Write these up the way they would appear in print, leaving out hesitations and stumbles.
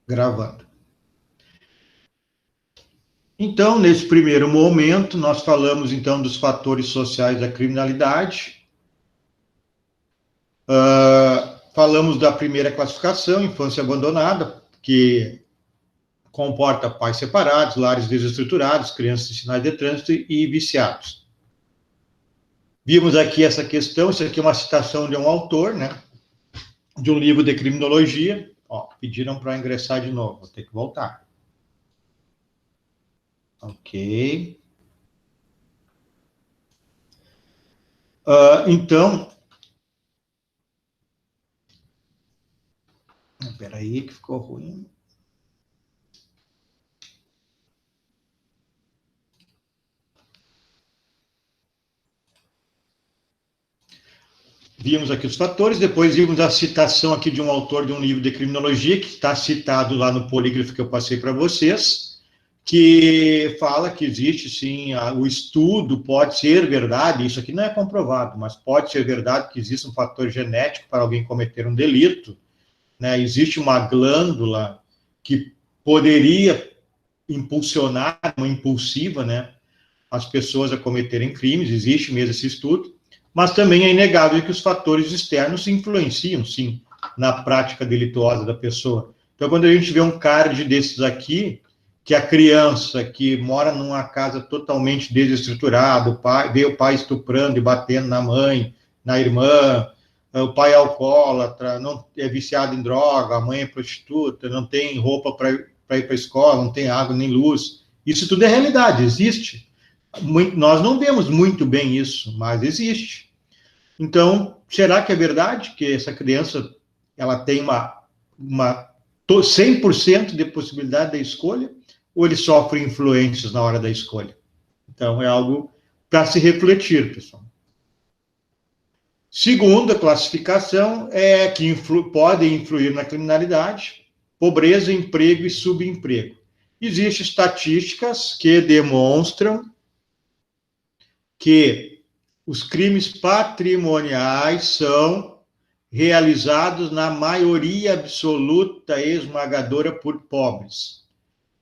Gravando. Então, nesse primeiro momento, nós falamos, então, dos fatores sociais da criminalidade. Falamos da primeira classificação, infância abandonada, que comporta pais separados, lares desestruturados, crianças em sinais de trânsito e viciados. Vimos aqui essa questão, isso aqui é uma citação de um autor, né, de um livro de criminologia. Pediram para ingressar de novo, vou ter que voltar. Ok. Então, espera aí que ficou ruim. Vimos aqui os fatores, depois vimos a citação aqui de um autor de um livro de criminologia, que está citado lá no polígrafo que eu passei para vocês, que fala que existe, sim, o estudo pode ser verdade, isso aqui não é comprovado, mas pode ser verdade que existe um fator genético para alguém cometer um delito, né? Existe uma glândula que poderia impulsionar, uma impulsiva, né, as pessoas a cometerem crimes, existe mesmo esse estudo, mas também é inegável que os fatores externos influenciam, sim, na prática delituosa da pessoa. Então, quando a gente vê um card desses aqui, que a criança que mora numa casa totalmente desestruturada, vê o pai estuprando e batendo na mãe, na irmã, o pai é alcoólatra, não é viciado em droga, a mãe é prostituta, não tem roupa para ir para a escola, não tem água nem luz. Isso tudo é realidade, existe. Nós não vemos muito bem isso, mas existe. Então, será que é verdade que essa criança ela tem uma 100% de possibilidade da escolha? Ou ele sofre influências na hora da escolha? Então, é algo para se refletir, pessoal. Segunda classificação é que podem influir na criminalidade: pobreza, emprego e subemprego. Existem estatísticas que demonstram que os crimes patrimoniais são realizados na maioria absoluta e esmagadora por pobres.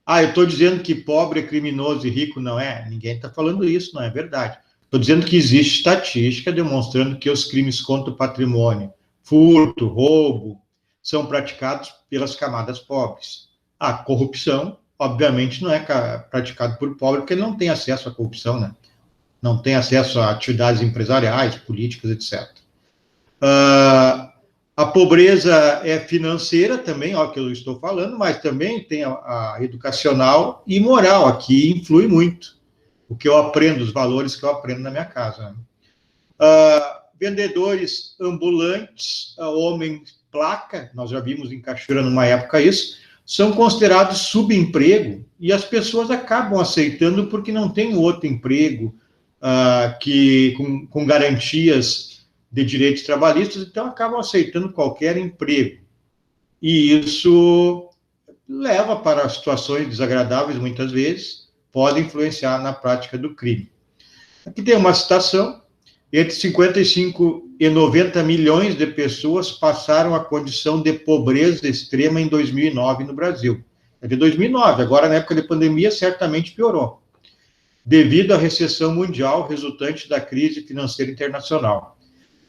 Eu estou dizendo que pobre é criminoso e rico não é? Ninguém está falando isso, não é verdade. Estou dizendo que existe estatística demonstrando que os crimes contra o patrimônio, furto, roubo, são praticados pelas camadas pobres. A corrupção, obviamente, não é praticada por pobre, porque não tem acesso à corrupção, né? Não tem acesso a atividades empresariais, políticas, etc. A pobreza é financeira também, ó, que eu estou falando, mas também tem a educacional e moral, aqui influi muito o que eu aprendo, os valores que eu aprendo na minha casa. Vendedores ambulantes, homem placa, nós já vimos em Cachoeira numa época isso, são considerados subemprego e as pessoas acabam aceitando porque não tem outro emprego que com garantias de direitos trabalhistas, então acabam aceitando qualquer emprego. E isso leva para situações desagradáveis, muitas vezes, pode influenciar na prática do crime. Aqui tem uma citação: entre 55 e 90 milhões de pessoas passaram a condição de pobreza extrema em 2009 no Brasil. É de 2009, agora na época de pandemia certamente piorou, devido à recessão mundial resultante da crise financeira internacional.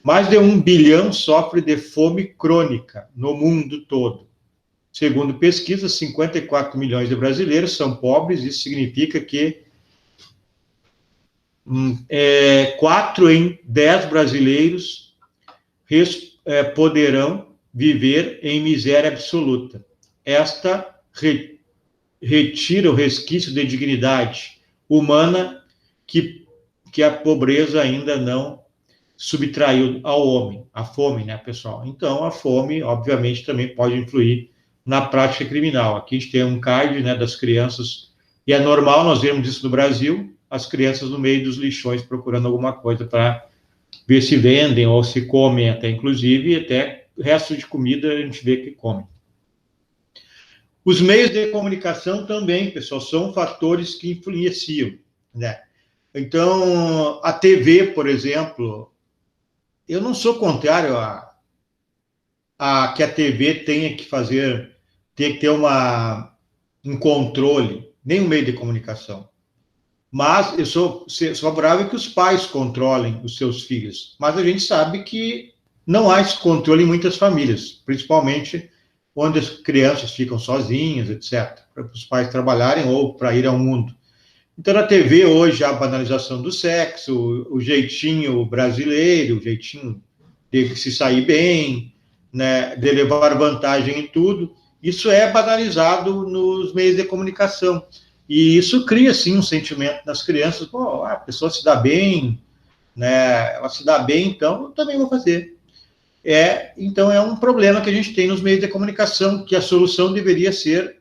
Mais de 1 bilhão sofre de fome crônica no mundo todo. Segundo pesquisas, 54 milhões de brasileiros são pobres, isso significa que 4 em 10 brasileiros poderão viver em miséria absoluta. Esta retira o resquício de dignidade humana que a pobreza ainda não subtraiu ao homem, a fome, né, pessoal? Então, a fome, obviamente, também pode influir na prática criminal. Aqui a gente tem um card, né, das crianças, e é normal, nós vemos isso no Brasil, as crianças no meio dos lixões procurando alguma coisa para ver se vendem ou se comem até, inclusive, e até resto de comida a gente vê que comem. Os meios de comunicação também, pessoal, são fatores que influenciam, né? Então, a TV, por exemplo, eu não sou contrário a que a TV tenha que fazer tem que ter um controle, nem um meio de comunicação. Mas eu sou favorável que os pais controlem os seus filhos. Mas a gente sabe que não há esse controle em muitas famílias, principalmente onde as crianças ficam sozinhas, etc., para os pais trabalharem ou para ir ao mundo. Então, na TV, hoje, a banalização do sexo, o jeitinho brasileiro, o jeitinho de se sair bem, né, de levar vantagem em tudo, isso é banalizado nos meios de comunicação. E isso cria, sim, um sentimento nas crianças, pô, a pessoa se dá bem, né, ela se dá bem, então eu também vou fazer. Então, é um problema que a gente tem nos meios de comunicação, que a solução deveria ser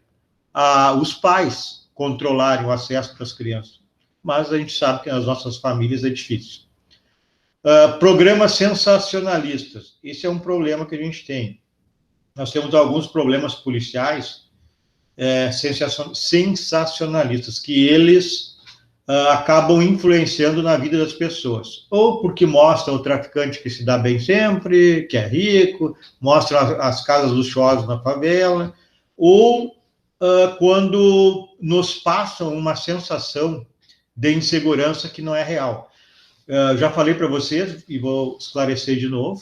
os pais controlarem o acesso para as crianças. Mas a gente sabe que nas nossas famílias é difícil. Programas sensacionalistas. Esse é um problema que a gente tem. Nós temos alguns problemas policiais sensacionalistas, que eles acabam influenciando na vida das pessoas. Ou porque mostram o traficante que se dá bem sempre, que é rico, mostram as casas luxuosas na favela, ou quando nos passam uma sensação de insegurança que não é real. Já falei para vocês, e vou esclarecer de novo,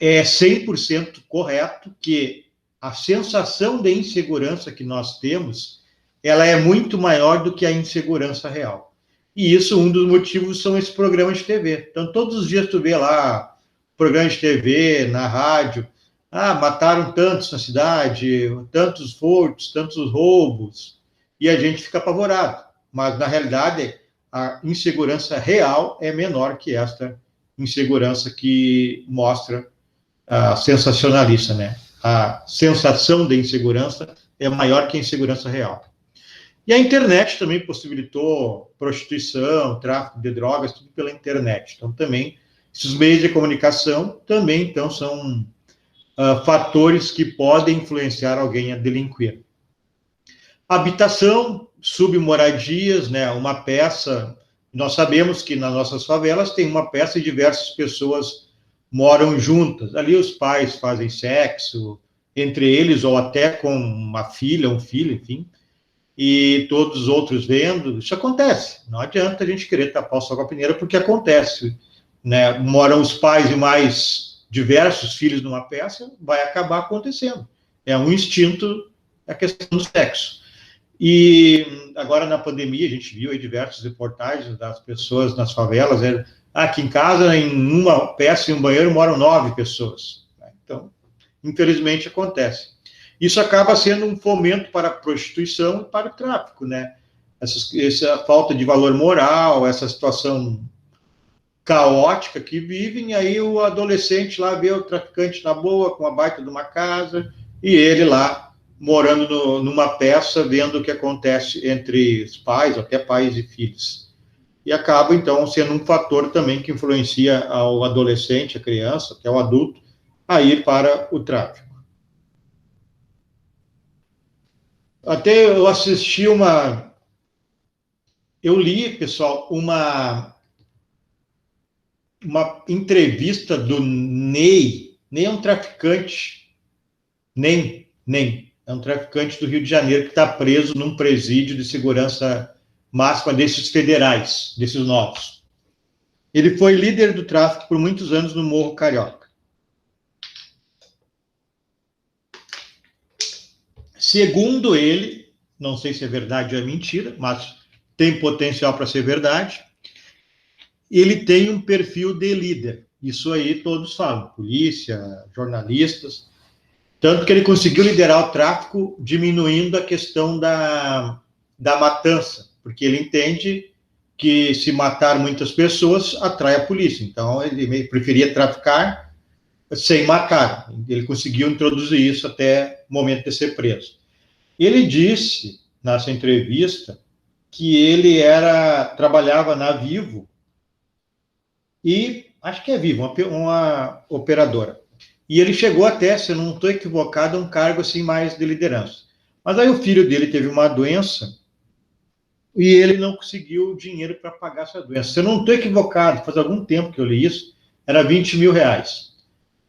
é 100% correto que a sensação de insegurança que nós temos, ela é muito maior do que a insegurança real. E isso, um dos motivos são esses programas de TV. Então, todos os dias tu vê lá, programas de TV, na rádio, mataram tantos na cidade, tantos furtos, tantos roubos, e a gente fica apavorado. Mas, na realidade, a insegurança real é menor que esta insegurança que mostra a sensacionalista, né? A sensação de insegurança é maior que a insegurança real. E a internet também possibilitou prostituição, tráfico de drogas, tudo pela internet. Então, também, esses meios de comunicação também, então, são fatores que podem influenciar alguém a delinquir. Habitação, submoradias, né? Uma peça, nós sabemos que nas nossas favelas tem uma peça e diversas pessoas moram juntas. Ali os pais fazem sexo entre eles, ou até com uma filha, um filho, enfim, e todos os outros vendo. Isso acontece. Não adianta a gente querer tapar o sol com a peneira, porque acontece, né? Moram os pais e mais diversos filhos numa peça, vai acabar acontecendo. É um instinto, a questão do sexo. E agora, na pandemia, a gente viu aí diversas reportagens das pessoas nas favelas, aqui em casa, em uma peça e um banheiro, moram 9 pessoas. Então, infelizmente, acontece. Isso acaba sendo um fomento para a prostituição e para o tráfico, né? Essa falta de valor moral, essa situação caótica que vivem, aí o adolescente lá vê o traficante na boa, com a baita de uma casa, e ele lá, morando numa peça, vendo o que acontece entre os pais, até pais e filhos. E acaba, então, sendo um fator também que influencia ao adolescente, a criança, até o adulto, a ir para o tráfico. Até eu assisti eu li, pessoal, uma entrevista do Ney. Ney é um traficante, nem, é um traficante do Rio de Janeiro que está preso num presídio de segurança máxima desses federais, desses novos. Ele foi líder do tráfico por muitos anos no Morro Carioca. Segundo ele, não sei se é verdade ou é mentira, mas tem potencial para ser verdade, ele tem um perfil de líder. Isso aí todos falam, polícia, jornalistas. Tanto que ele conseguiu liderar o tráfico diminuindo a questão da matança, porque ele entende que se matar muitas pessoas atrai a polícia. Então, ele preferia traficar sem matar. Ele conseguiu introduzir isso até o momento de ser preso. Ele disse, nessa entrevista, que ele trabalhava na Vivo, e acho que é Vivo, uma operadora. E ele chegou até, se eu não estou equivocado, a um cargo assim mais de liderança. Mas aí o filho dele teve uma doença e ele não conseguiu dinheiro para pagar essa doença. Se eu não estou equivocado, faz algum tempo que eu li isso, era 20 mil reais.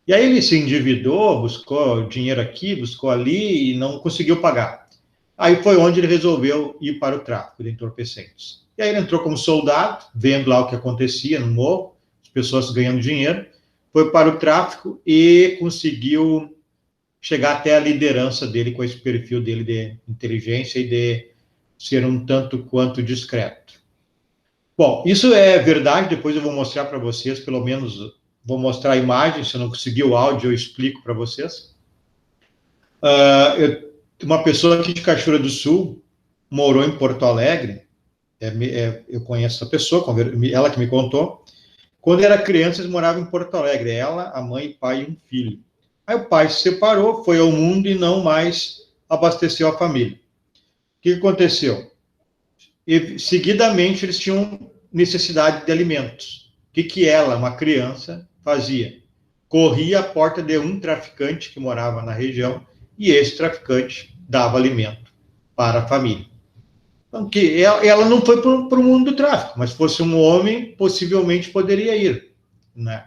E aí ele se endividou, buscou dinheiro aqui, buscou ali e não conseguiu pagar. Aí foi onde ele resolveu ir para o tráfico de entorpecentes. E aí ele entrou como soldado, vendo lá o que acontecia no morro, as pessoas ganhando dinheiro, foi para o tráfico e conseguiu chegar até a liderança dele com esse perfil dele de inteligência e de ser um tanto quanto discreto. Bom, isso é verdade, depois eu vou mostrar para vocês, pelo menos vou mostrar a imagem, se eu não conseguir o áudio eu explico para vocês. Uma pessoa aqui de Cachoeira do Sul morou em Porto Alegre, eu conheço essa pessoa, ela que me contou. Quando era criança, eles moravam em Porto Alegre, ela, a mãe, pai e um filho. Aí o pai se separou, foi ao mundo e não mais abasteceu a família. O que aconteceu? E, seguidamente, eles tinham necessidade de alimentos. O que ela, uma criança, fazia? Corria à porta de um traficante que morava na região e esse traficante dava alimento para a família. Então, que ela não foi para o mundo do tráfico, mas fosse um homem, possivelmente poderia ir, né?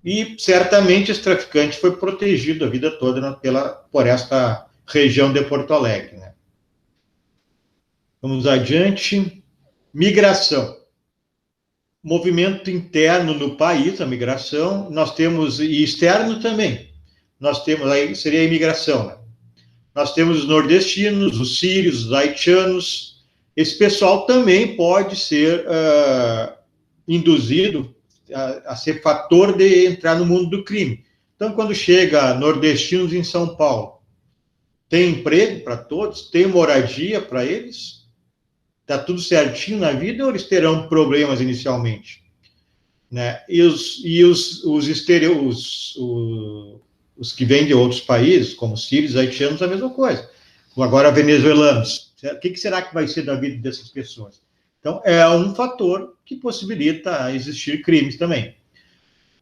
E certamente esse traficante foi protegido a vida toda por esta região de Porto Alegre, né? Vamos adiante. Migração. Movimento interno no país, a migração, nós temos, e externo também, nós temos, aí seria a imigração, né? Nós temos os nordestinos, os sírios, os haitianos. Esse pessoal também pode ser induzido a ser fator de entrar no mundo do crime. Então, quando chega nordestinos em São Paulo, tem emprego para todos, tem moradia para eles, está tudo certinho na vida ou eles terão problemas inicialmente? Né? E os que vêm de outros países, como sírios, haitianos, a mesma coisa. Agora, venezuelanos. O que será que vai ser da vida dessas pessoas? Então, é um fator que possibilita existir crimes também.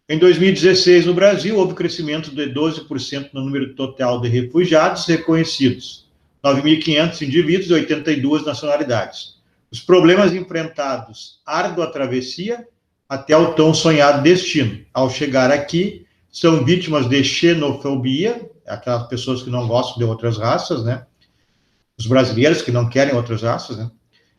Em 2016, no Brasil, houve crescimento de 12% no número total de refugiados reconhecidos. 9.500 indivíduos e 82 nacionalidades. Os problemas enfrentados, árdua travessia, até o tão sonhado destino. Ao chegar aqui, são vítimas de xenofobia, aquelas pessoas que não gostam de outras raças, né? Os brasileiros que não querem outras raças, né?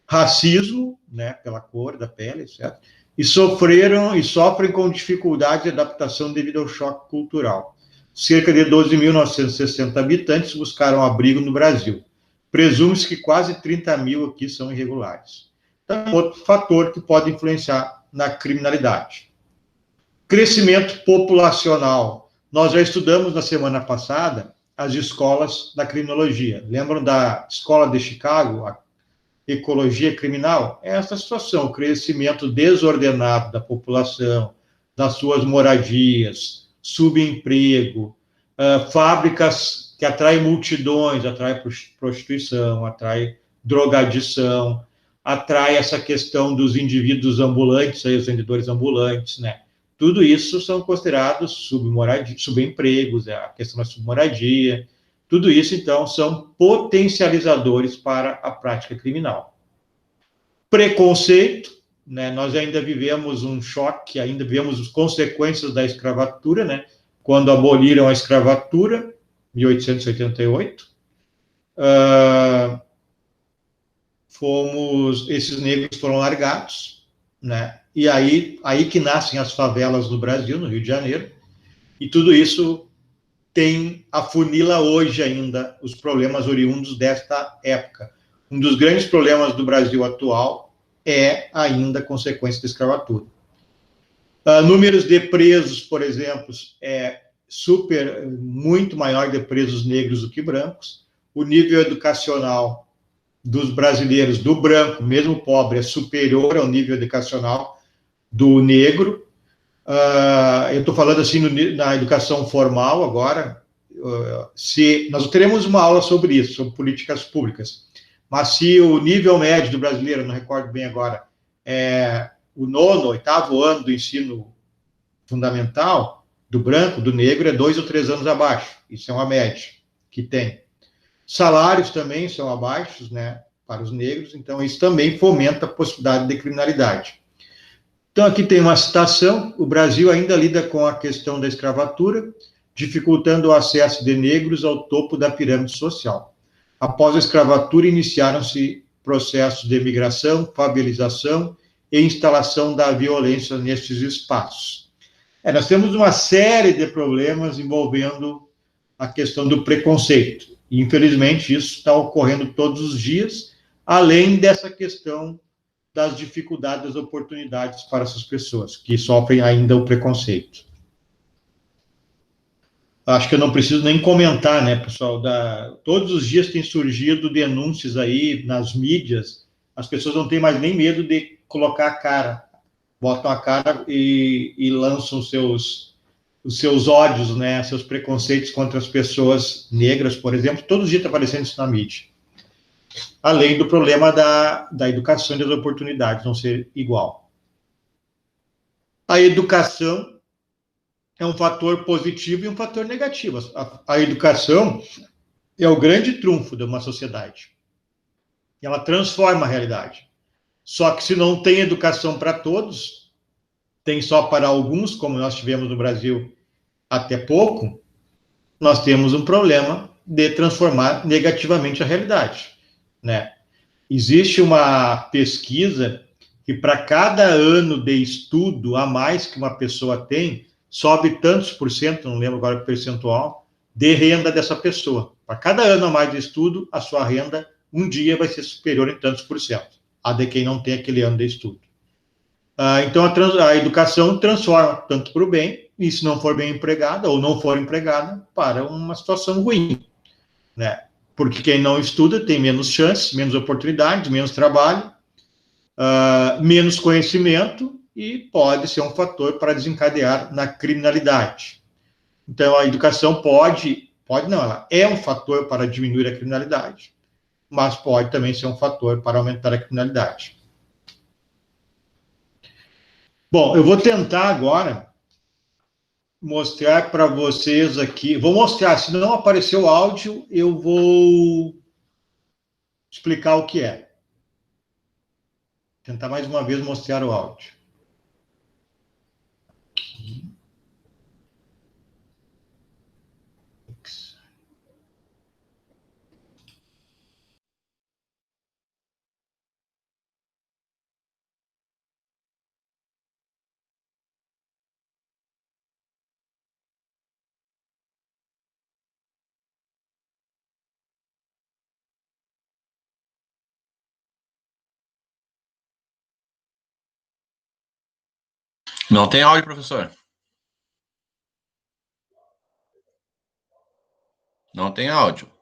Racismo, né? Pela cor da pele, certo? E sofrem com dificuldade de adaptação devido ao choque cultural. Cerca de 12.960 habitantes buscaram abrigo no Brasil. Presume-se que quase 30 mil aqui são irregulares. Então, outro fator que pode influenciar na criminalidade. Crescimento populacional. Nós já estudamos na semana passada as escolas da criminologia. Lembram da escola de Chicago, a ecologia criminal? É essa situação, o crescimento desordenado da população, das suas moradias, subemprego, fábricas que atraem multidões, atrai prostituição, atrai drogadição, atrai essa questão dos indivíduos ambulantes, aí, os vendedores ambulantes, né? Tudo isso são considerados subempregos, a questão da submoradia, tudo isso, então, são potencializadores para a prática criminal. Preconceito, né? Nós ainda vivemos um choque, ainda vivemos as consequências da escravatura, né? Quando aboliram a escravatura, 1888, esses negros foram largados, né? E aí que nascem as favelas do Brasil, no Rio de Janeiro, e tudo isso afunila hoje ainda os problemas oriundos desta época. Um dos grandes problemas do Brasil atual é ainda a consequência da escravatura. Números de presos, por exemplo, muito maior de presos negros do que brancos. O nível educacional dos brasileiros, do branco, mesmo pobre, é superior ao nível educacional do negro. Eu estou falando assim na educação formal agora. Nós teremos uma aula sobre isso, sobre políticas públicas. Mas se o nível médio do brasileiro, não recordo bem agora, é o 9º, 8º ano do ensino fundamental, do branco, do negro, é 2 ou 3 anos abaixo. Isso é uma média que tem. Salários também são abaixos, né, para os negros, então isso também fomenta a possibilidade de criminalidade. Então, aqui tem uma citação: o Brasil ainda lida com a questão da escravatura, dificultando o acesso de negros ao topo da pirâmide social. Após a escravatura, iniciaram-se processos de migração, favelização e instalação da violência nestes espaços. Nós temos uma série de problemas envolvendo a questão do preconceito. E, infelizmente, isso está ocorrendo todos os dias, além dessa questão das dificuldades, das oportunidades para essas pessoas que sofrem ainda o preconceito. Acho que eu não preciso nem comentar, né, pessoal? Todos os dias tem surgido denúncias aí nas mídias, as pessoas não têm mais nem medo de colocar a cara, botam a cara e lançam os seus ódios, né, seus preconceitos contra as pessoas negras, por exemplo. Todos os dias está aparecendo isso na mídia. Além do problema da educação e das oportunidades não ser igual. A educação é um fator positivo e um fator negativo. A educação é o grande trunfo de uma sociedade. Ela transforma a realidade. Só que se não tem educação para todos, tem só para alguns, como nós tivemos no Brasil até pouco, nós temos um problema de transformar negativamente a realidade, né? Existe uma pesquisa que para cada ano de estudo a mais que uma pessoa tem, sobe tantos por cento, não lembro agora o percentual, de renda dessa pessoa. Para cada ano a mais de estudo, a sua renda um dia vai ser superior em tantos por cento, a de quem não tem aquele ano de estudo. Então, a educação transforma tanto para o bem, e se não for bem empregada, ou não for empregada, para uma situação ruim, né? Porque quem não estuda tem menos chances, menos oportunidades, menos trabalho, menos conhecimento, e pode ser um fator para desencadear na criminalidade. Então, a educação pode não, ela é um fator para diminuir a criminalidade, mas pode também ser um fator para aumentar a criminalidade. Bom, eu vou tentar agora mostrar para vocês aqui. Vou mostrar, se não aparecer o áudio, eu vou explicar o que é. Tentar mais uma vez mostrar o áudio. Não tem áudio, professor. Não tem áudio.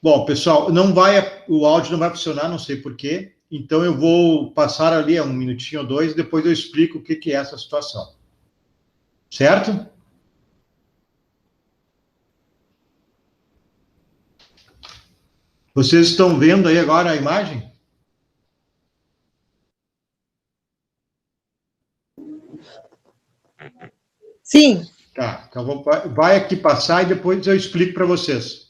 Bom, pessoal, o áudio não vai funcionar, não sei porquê. Então eu vou passar ali um minutinho ou dois, depois eu explico o que é essa situação. Certo? Vocês estão vendo aí agora a imagem? Sim. Tá, então vai aqui passar e depois eu explico para vocês.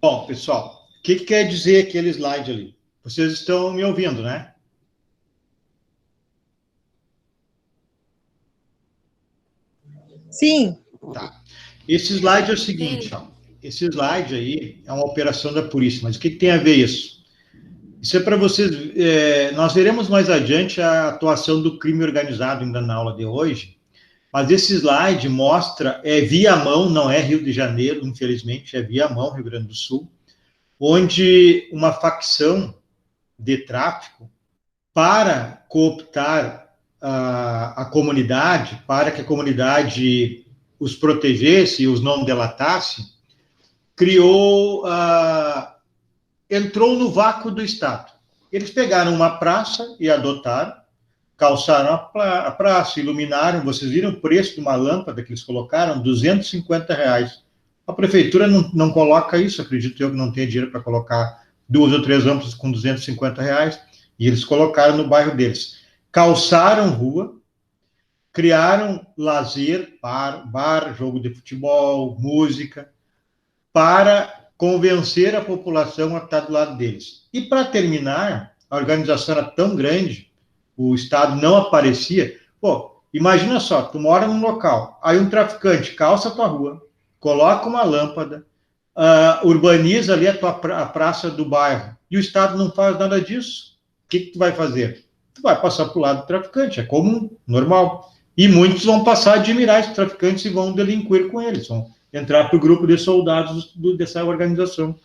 Bom, pessoal, o que quer dizer aquele slide ali? Vocês estão me ouvindo, né? Sim. Tá. Esse slide é o seguinte, ó. Esse slide aí é uma operação da polícia, mas o que tem a ver isso? Isso é para vocês. Nós veremos mais adiante a atuação do crime organizado ainda na aula de hoje, mas esse slide mostra, Viamão, não é Rio de Janeiro, infelizmente, é Viamão, Rio Grande do Sul, onde uma facção de tráfico, para cooptar a comunidade, para que a comunidade os protegesse e os não delatasse, entrou no vácuo do Estado. Eles pegaram uma praça e adotaram, calçaram a praça, iluminaram. Vocês viram o preço de uma lâmpada que eles colocaram? R$250. A prefeitura não coloca isso, acredito eu que não tenha dinheiro para colocar 2 ou 3 lâmpadas com R$250, e eles colocaram no bairro deles. Calçaram rua, criaram lazer, bar, jogo de futebol, música, para convencer a população a estar do lado deles. E para terminar, a organização era tão grande, o Estado não aparecia. Pô, imagina só, tu mora num local, aí um traficante calça a tua rua, coloca uma lâmpada, urbaniza ali a praça do bairro, e o Estado não faz nada disso. O que tu vai fazer? Tu vai passar para o lado do traficante, é comum, normal. E muitos vão passar a admirar esses traficantes e vão delinquir com eles, vão entrar para o grupo de soldados dessa organização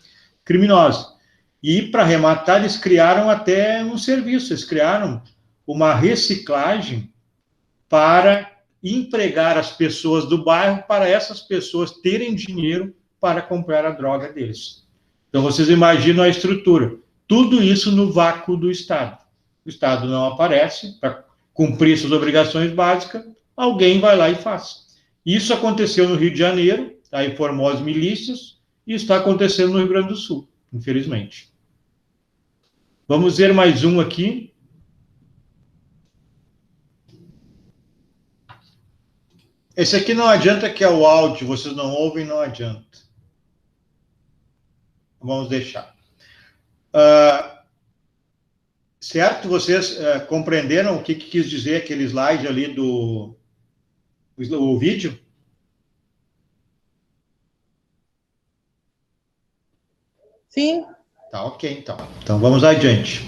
criminosa. E, para arrematar, eles criaram até um serviço, eles criaram uma reciclagem para empregar as pessoas do bairro, para essas pessoas terem dinheiro para comprar a droga deles. Então, vocês imaginam a estrutura. Tudo isso no vácuo do Estado. O Estado não aparece para cumprir suas obrigações básicas, alguém vai lá e faz. Isso aconteceu no Rio de Janeiro, aí formou as milícias, e está acontecendo no Rio Grande do Sul, infelizmente. Vamos ver mais um aqui. Esse aqui não adianta, que é o áudio, vocês não ouvem, não adianta. Vamos deixar. Certo? Vocês compreenderam o que quis dizer aquele slide ali do vídeo? Sim. Tá, ok, então. Então, vamos adiante.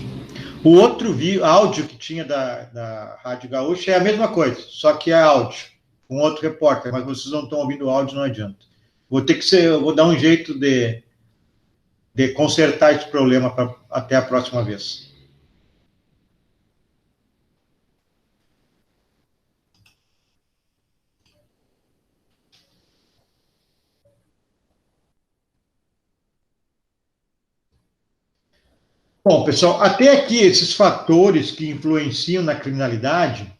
O outro áudio que tinha da Rádio Gaúcha é a mesma coisa, só que é áudio, com outro repórter, mas vocês não estão ouvindo o áudio, não adianta. Eu vou dar um jeito de consertar esse problema até a próxima vez. Bom, pessoal, até aqui esses fatores que influenciam na criminalidade,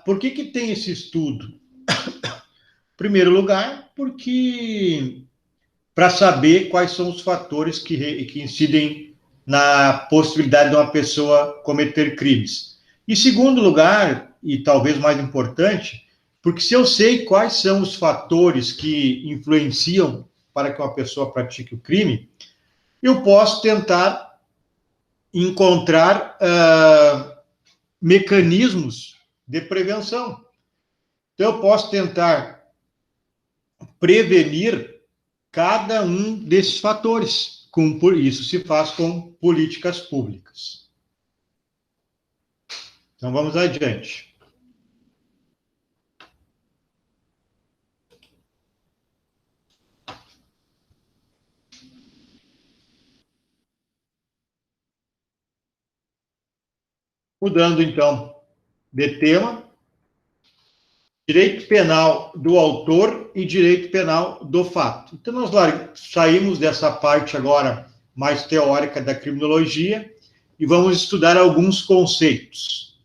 por que tem esse estudo? Em primeiro lugar, porque para saber quais são os fatores que incidem na possibilidade de uma pessoa cometer crimes. Em segundo lugar, e talvez mais importante, porque se eu sei quais são os fatores que influenciam para que uma pessoa pratique o crime, eu posso tentar encontrar mecanismos de prevenção. Então, eu posso tentar prevenir cada um desses fatores. Isso se faz com políticas públicas. Então, vamos adiante. Mudando, então, de tema, direito penal do autor e direito penal do fato. Então, nós saímos dessa parte agora mais teórica da criminologia e vamos estudar alguns conceitos.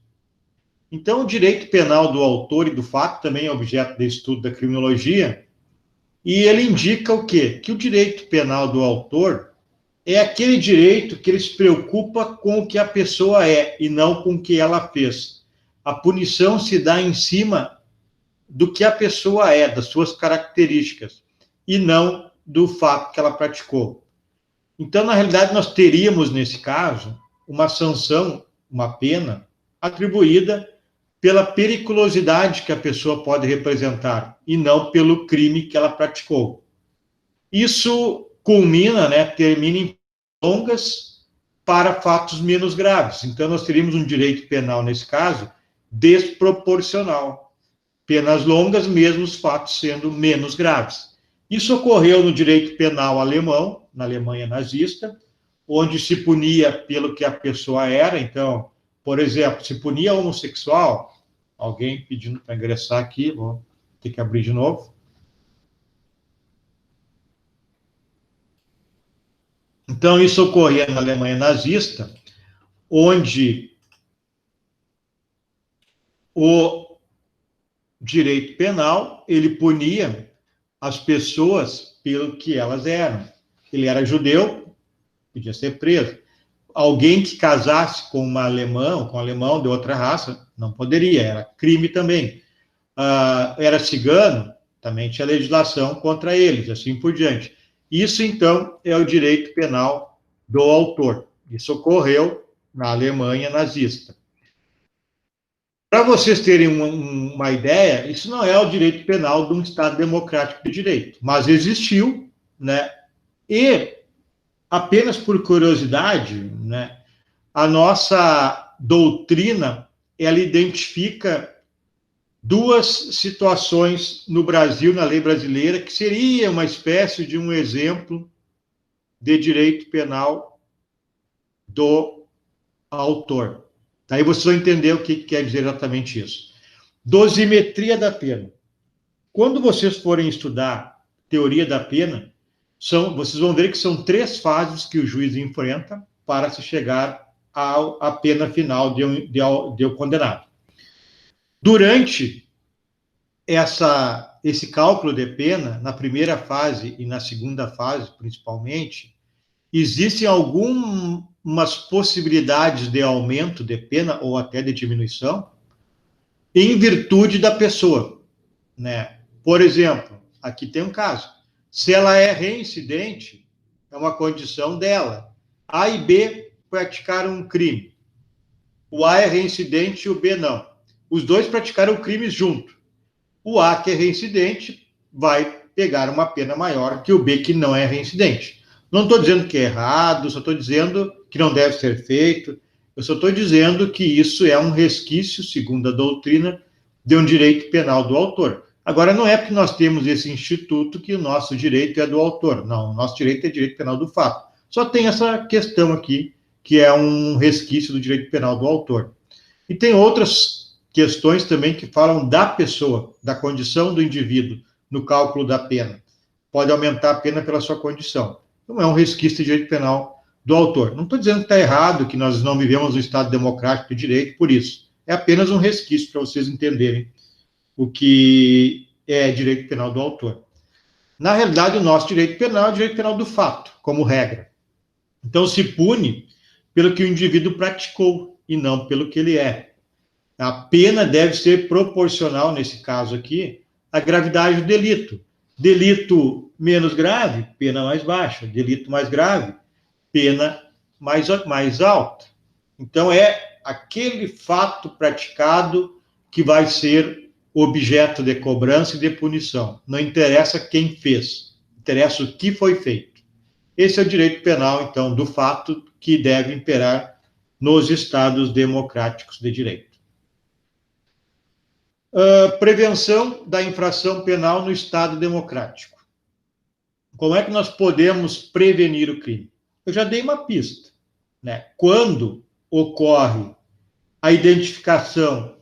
Então, o direito penal do autor e do fato também é objeto de estudo da criminologia, e ele indica o quê? Que o direito penal do autor é aquele direito que ele se preocupa com o que a pessoa é e não com o que ela fez. A punição se dá em cima do que a pessoa é, das suas características, e não do fato que ela praticou. Então, na realidade, nós teríamos, nesse caso, uma sanção, uma pena, atribuída pela periculosidade que a pessoa pode representar, e não pelo crime que ela praticou. Isso culmina, termina em longas para fatos menos graves. Então, nós teríamos um direito penal, nesse caso, desproporcional. Penas longas, mesmo os fatos sendo menos graves. Isso ocorreu no direito penal alemão, na Alemanha nazista, onde se punia pelo que a pessoa era. Então, por exemplo, se punia homossexual, alguém pedindo para ingressar aqui, vou ter que abrir de novo. Então, isso ocorria na Alemanha nazista, onde o direito penal, ele punia as pessoas pelo que elas eram. Ele era judeu, podia ser preso. Alguém que casasse com um alemão de outra raça, não poderia, era crime também. Era cigano, também tinha legislação contra eles, assim por diante. Isso, então, é o direito penal do autor. Isso ocorreu na Alemanha nazista. Para vocês terem uma ideia, isso não é o direito penal de um Estado democrático de direito, mas existiu, e apenas por curiosidade, a nossa doutrina, ela identifica duas situações no Brasil, na lei brasileira, que seria uma espécie de um exemplo de direito penal do autor. Daí vocês vão entender o que quer dizer exatamente isso. Dosimetria da pena. Quando vocês forem estudar teoria da pena, vocês vão ver que são 3 fases que o juiz enfrenta para se chegar à pena final de o condenado. Durante esse cálculo de pena, na primeira fase e na segunda fase, principalmente, existem algumas possibilidades de aumento de pena ou até de diminuição em virtude da pessoa, Por exemplo, aqui tem um caso. Se ela é reincidente, é uma condição dela. A e B praticaram um crime. O A é reincidente e o B não. Os dois praticaram crimes junto. O A, que é reincidente, vai pegar uma pena maior que o B, que não é reincidente. Não estou dizendo que é errado, só estou dizendo que não deve ser feito. Eu só estou dizendo que isso é um resquício, segundo a doutrina, de um direito penal do autor. Agora, não é porque nós temos esse instituto que o nosso direito é do autor. Não, o nosso direito é direito penal do fato. Só tem essa questão aqui, que é um resquício do direito penal do autor. E tem outras questões também que falam da pessoa, da condição do indivíduo no cálculo da pena. Pode aumentar a pena pela sua condição. Não é um resquício de direito penal do autor. Não estou dizendo que está errado, que nós não vivemos no Estado democrático de direito por isso. É apenas um resquício para vocês entenderem o que é direito penal do autor. Na realidade, o nosso direito penal é o direito penal do fato, como regra. Então, se pune pelo que o indivíduo praticou e não pelo que ele é. A pena deve ser proporcional, nesse caso aqui, à gravidade do delito. Delito menos grave, pena mais baixa. Delito mais grave, pena mais alta. Então, é aquele fato praticado que vai ser objeto de cobrança e de punição. Não interessa quem fez, interessa o que foi feito. Esse é o direito penal, então, do fato que deve imperar nos Estados democráticos de direito. Prevenção da infração penal no Estado democrático. Como é que nós podemos prevenir o crime? Eu já dei uma pista, Quando ocorre a identificação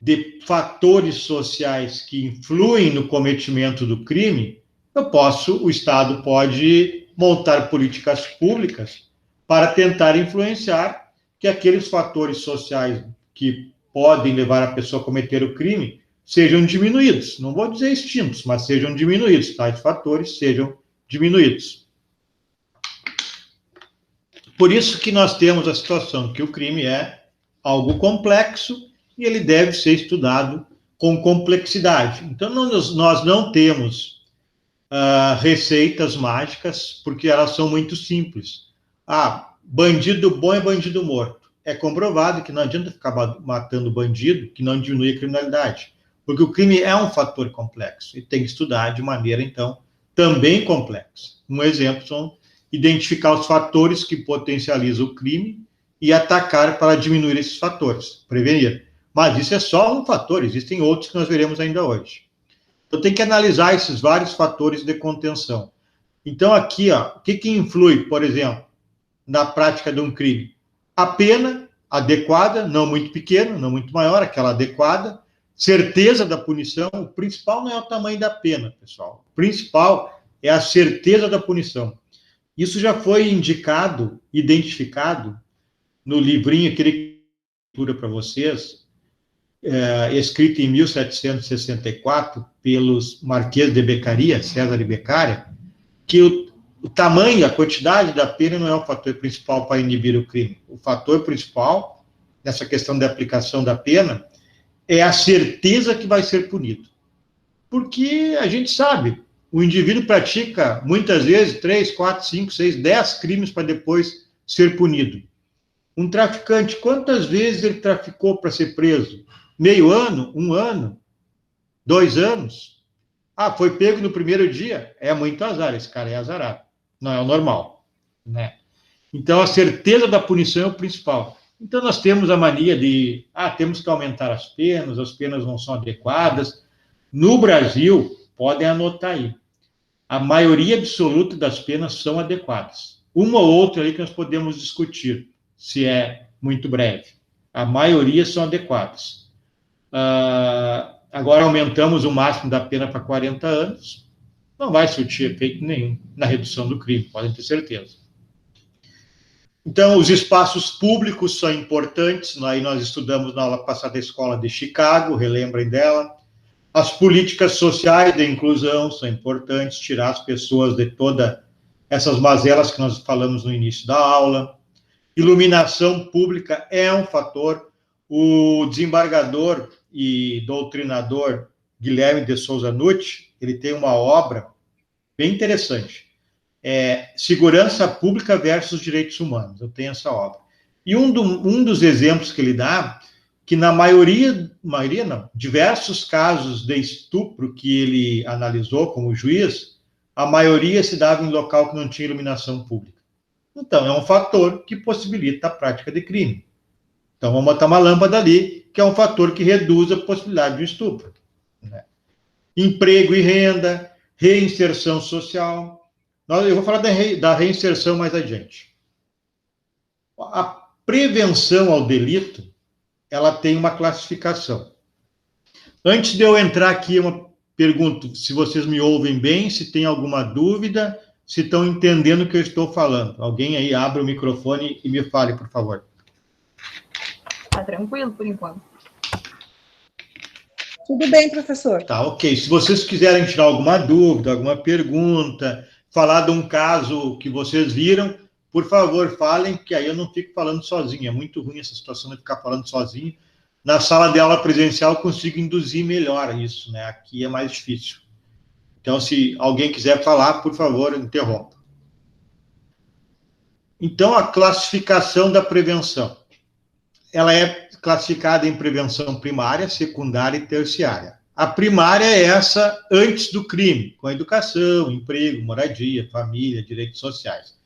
de fatores sociais que influem no cometimento do crime, o Estado pode montar políticas públicas para tentar influenciar que aqueles fatores sociais que podem levar a pessoa a cometer o crime sejam diminuídos. Não vou dizer extintos, mas sejam diminuídos, tais fatores sejam diminuídos. Por isso que nós temos a situação que o crime é algo complexo e ele deve ser estudado com complexidade. Então, nós não temos receitas mágicas, porque elas são muito simples. Bandido bom é bandido morto. É comprovado que não adianta ficar matando bandido, que não diminui a criminalidade, porque o crime é um fator complexo e tem que estudar de maneira, então, também complexa. Um exemplo são identificar os fatores que potencializam o crime e atacar para diminuir esses fatores, prevenir. Mas isso é só um fator, existem outros que nós veremos ainda hoje. Então, tem que analisar esses vários fatores de contenção. Então, aqui, o que influi, por exemplo, na prática de um crime? A pena adequada, não muito pequena, não muito maior, aquela adequada, certeza da punição. O principal não é o tamanho da pena, pessoal. O principal é a certeza da punição. Isso já foi indicado, identificado, no livrinho que ele leitura para vocês, escrito em 1764 pelos Marquês de Beccaria, César de Beccaria, que o tamanho, a quantidade da pena não é o fator principal para inibir o crime. O fator principal, nessa questão da aplicação da pena, é a certeza que vai ser punido. Porque a gente sabe, o indivíduo pratica, muitas vezes, 3, 4, 5, 6, 10 crimes para depois ser punido. Um traficante, quantas vezes ele traficou para ser preso? Meio ano? 1 ano? 2 anos? Foi pego no primeiro dia? É muito azar, esse cara é azarado. Não é o normal, né? Então, a certeza da punição é o principal. Então, nós temos a mania de, temos que aumentar as penas não são adequadas. No Brasil, podem anotar aí, a maioria absoluta das penas são adequadas. Uma ou outra ali que nós podemos discutir, se é muito breve. A maioria são adequadas. Agora aumentamos o máximo da pena para 40 anos, não vai surtir efeito nenhum na redução do crime, podem ter certeza. Então, os espaços públicos são importantes, aí nós estudamos na aula passada da Escola de Chicago, relembrem dela. As políticas sociais de inclusão são importantes, tirar as pessoas de todas essas mazelas que nós falamos no início da aula. Iluminação pública é um fator. O desembargador e doutrinador Guilherme de Souza Nutti, ele tem uma obra bem interessante, Segurança Pública versus Direitos Humanos. Eu tenho essa obra. E um dos exemplos que ele dá, que na maioria não, diversos casos de estupro que ele analisou como juiz, a maioria se dava em local que não tinha iluminação pública. Então, é um fator que possibilita a prática de crime. Então, vamos botar uma lâmpada ali, que é um fator que reduz a possibilidade de um estupro, né? Emprego e renda, reinserção social. Eu vou falar da reinserção mais adiante. A prevenção ao delito, ela tem uma classificação. Antes de eu entrar aqui, eu pergunto se vocês me ouvem bem, se tem alguma dúvida, se estão entendendo o que eu estou falando. Alguém aí abre o microfone e me fale, por favor. Tá tranquilo, por enquanto. Tudo bem, professor. Tá, ok. Se vocês quiserem tirar alguma dúvida, alguma pergunta, falar de um caso que vocês viram, por favor, falem, que aí eu não fico falando sozinho. É muito ruim essa situação de ficar falando sozinho. Na sala de aula presencial, eu consigo induzir melhor isso, né? Aqui é mais difícil. Então, se alguém quiser falar, por favor, interrompa. Então, a classificação da prevenção. Ela é classificada em prevenção primária, secundária e terciária. A primária é essa antes do crime, com a educação, emprego, moradia, família, direitos sociais.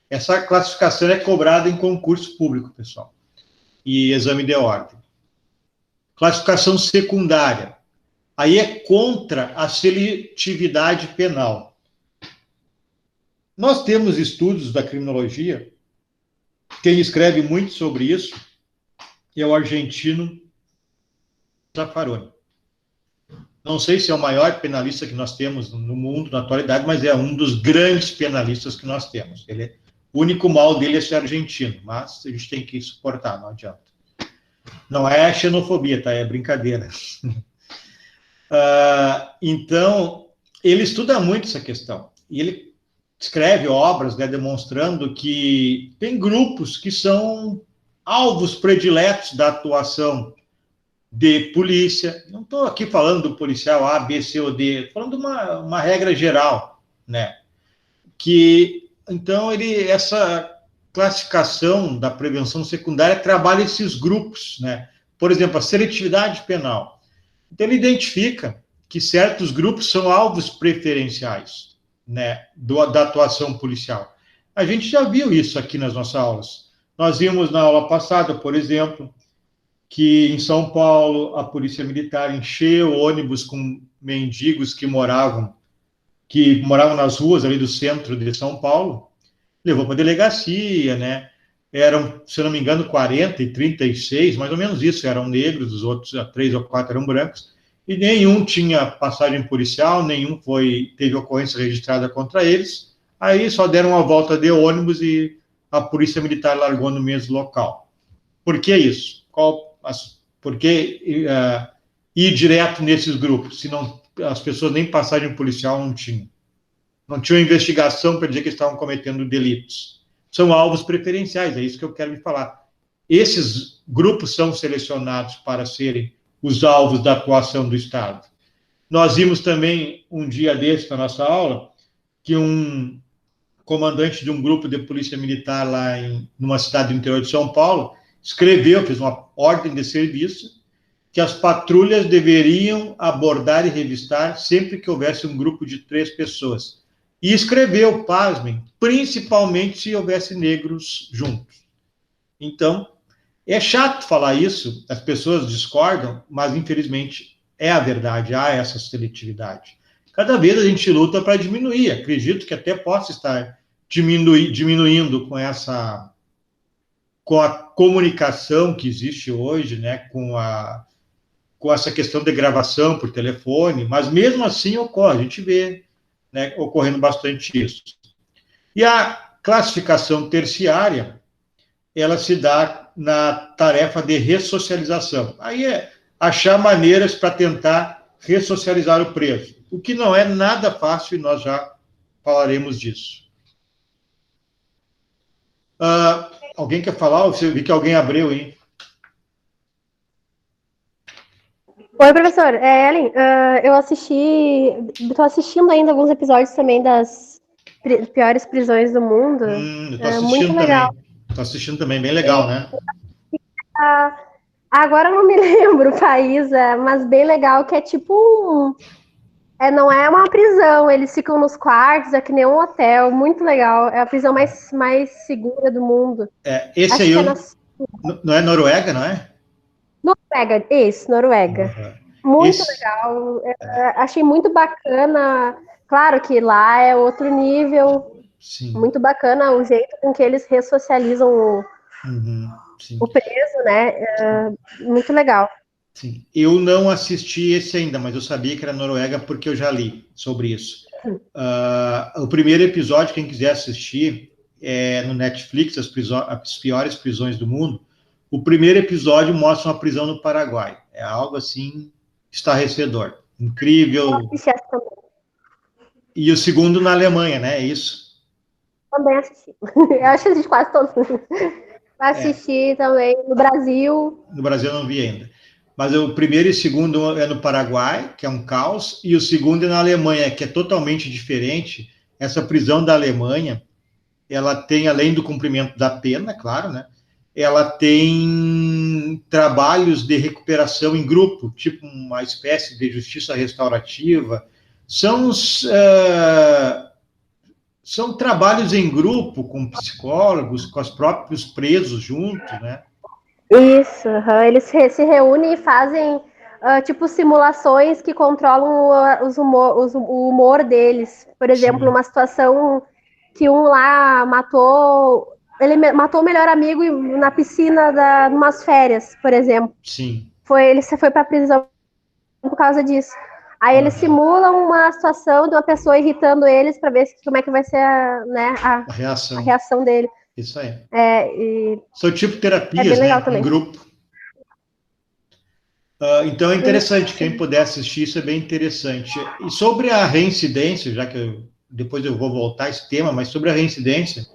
Essa classificação é cobrada em concurso público, pessoal, e exame de ordem. Classificação secundária. Aí é contra a seletividade penal. Nós temos estudos da criminologia, quem escreve muito sobre isso é o argentino Zaffaroni. Não sei se é o maior penalista que nós temos no mundo na atualidade, mas é um dos grandes penalistas que nós temos. O único mal dele é ser argentino, mas a gente tem que suportar, não adianta. Não é xenofobia, tá? É brincadeira. Então, ele estuda muito essa questão. E ele escreve obras, né, demonstrando que tem grupos que são alvos prediletos da atuação de polícia. Não estou aqui falando do policial A, B, C ou D, estou falando de uma regra geral. né? Então, essa classificação da prevenção secundária trabalha esses grupos, né? Por exemplo, a seletividade penal. Então, ele identifica que certos grupos são alvos preferenciais, né, da atuação policial. A gente já viu isso aqui nas nossas aulas. Nós vimos na aula passada, por exemplo, que em São Paulo a Polícia Militar encheu ônibus com mendigos que moravam nas ruas ali do centro de São Paulo, levou para a delegacia, né? Eram, se eu não me engano, 40 e 36, mais ou menos isso, eram negros, os outros, 3 ou 4 eram brancos, e nenhum tinha passagem policial, nenhum teve ocorrência registrada contra eles. Aí só deram uma volta de ônibus e a Polícia Militar largou no mesmo local. Por que isso? Por que ir direto nesses grupos, se não, as pessoas nem passagem policial não tinham? Não tinha investigação para dizer que estavam cometendo delitos. São alvos preferenciais, é isso que eu quero me falar. Esses grupos são selecionados para serem os alvos da atuação do Estado. Nós vimos também, um dia desse, na nossa aula, que um comandante de um grupo de polícia militar lá numa cidade do interior de São Paulo fez uma ordem de serviço que as patrulhas deveriam abordar e revistar sempre que houvesse um grupo de 3 pessoas. E escreveu, pasmem, principalmente se houvesse negros juntos. Então, é chato falar isso, as pessoas discordam, mas infelizmente é a verdade, há essa seletividade. Cada vez a gente luta para diminuir, acredito que até possa estar diminuindo com a comunicação que existe hoje, né, com essa questão de gravação por telefone, mas mesmo assim ocorre, a gente vê, né, ocorrendo bastante isso. E a classificação terciária, ela se dá na tarefa de ressocialização. Aí é achar maneiras para tentar ressocializar o preso, o que não é nada fácil e nós já falaremos disso. Alguém quer falar? Eu vi que alguém abriu, hein? Oi, professor. Ellen, eu estou assistindo ainda alguns episódios também das piores prisões do mundo. Eu tô assistindo muito legal. também. Tô assistindo também, bem legal, né? Agora eu não me lembro o país, mas bem legal, que é tipo não é uma prisão, eles ficam nos quartos, é que nem um hotel, muito legal. É a prisão mais segura do mundo. Esse Acho aí que não é Noruega, não é? Noruega, isso, Noruega. Muito legal. Achei muito bacana. Claro que lá é outro nível. Sim. Muito bacana o jeito com que eles ressocializam o preso, né? Muito legal. Sim. Eu não assisti esse ainda, mas eu sabia que era Noruega porque eu já li sobre isso. O primeiro episódio, quem quiser assistir, é no Netflix, as piores prisões do mundo. O primeiro episódio mostra uma prisão no Paraguai. É algo assim estarrecedor, incrível. E o segundo na Alemanha, né? É isso? Também assisti. Eu acho que assisti quase todos. Assisti também no Brasil. No Brasil eu não vi ainda. Mas o primeiro e o segundo é no Paraguai, que é um caos, e o segundo é na Alemanha, que é totalmente diferente. Essa prisão da Alemanha, ela tem, além do cumprimento da pena, claro, né? Ela tem trabalhos de recuperação em grupo, tipo uma espécie de justiça restaurativa. São trabalhos em grupo, com psicólogos, com os próprios presos juntos, né? Isso, eles se reúnem e fazem tipo simulações que controlam o humor deles. Por exemplo, Sim. numa situação que um lá matou o melhor amigo na piscina numas férias, por exemplo. Sim. Ele foi para prisão por causa disso. Aí eles simulam uma situação de uma pessoa irritando eles para ver como é que vai ser a reação dele. Isso aí. E são tipo terapias, bem legal né? também. Em grupo. Então é interessante, quem puder assistir, isso é bem interessante. E sobre a reincidência, já que depois eu vou voltar a esse tema, mas sobre a reincidência,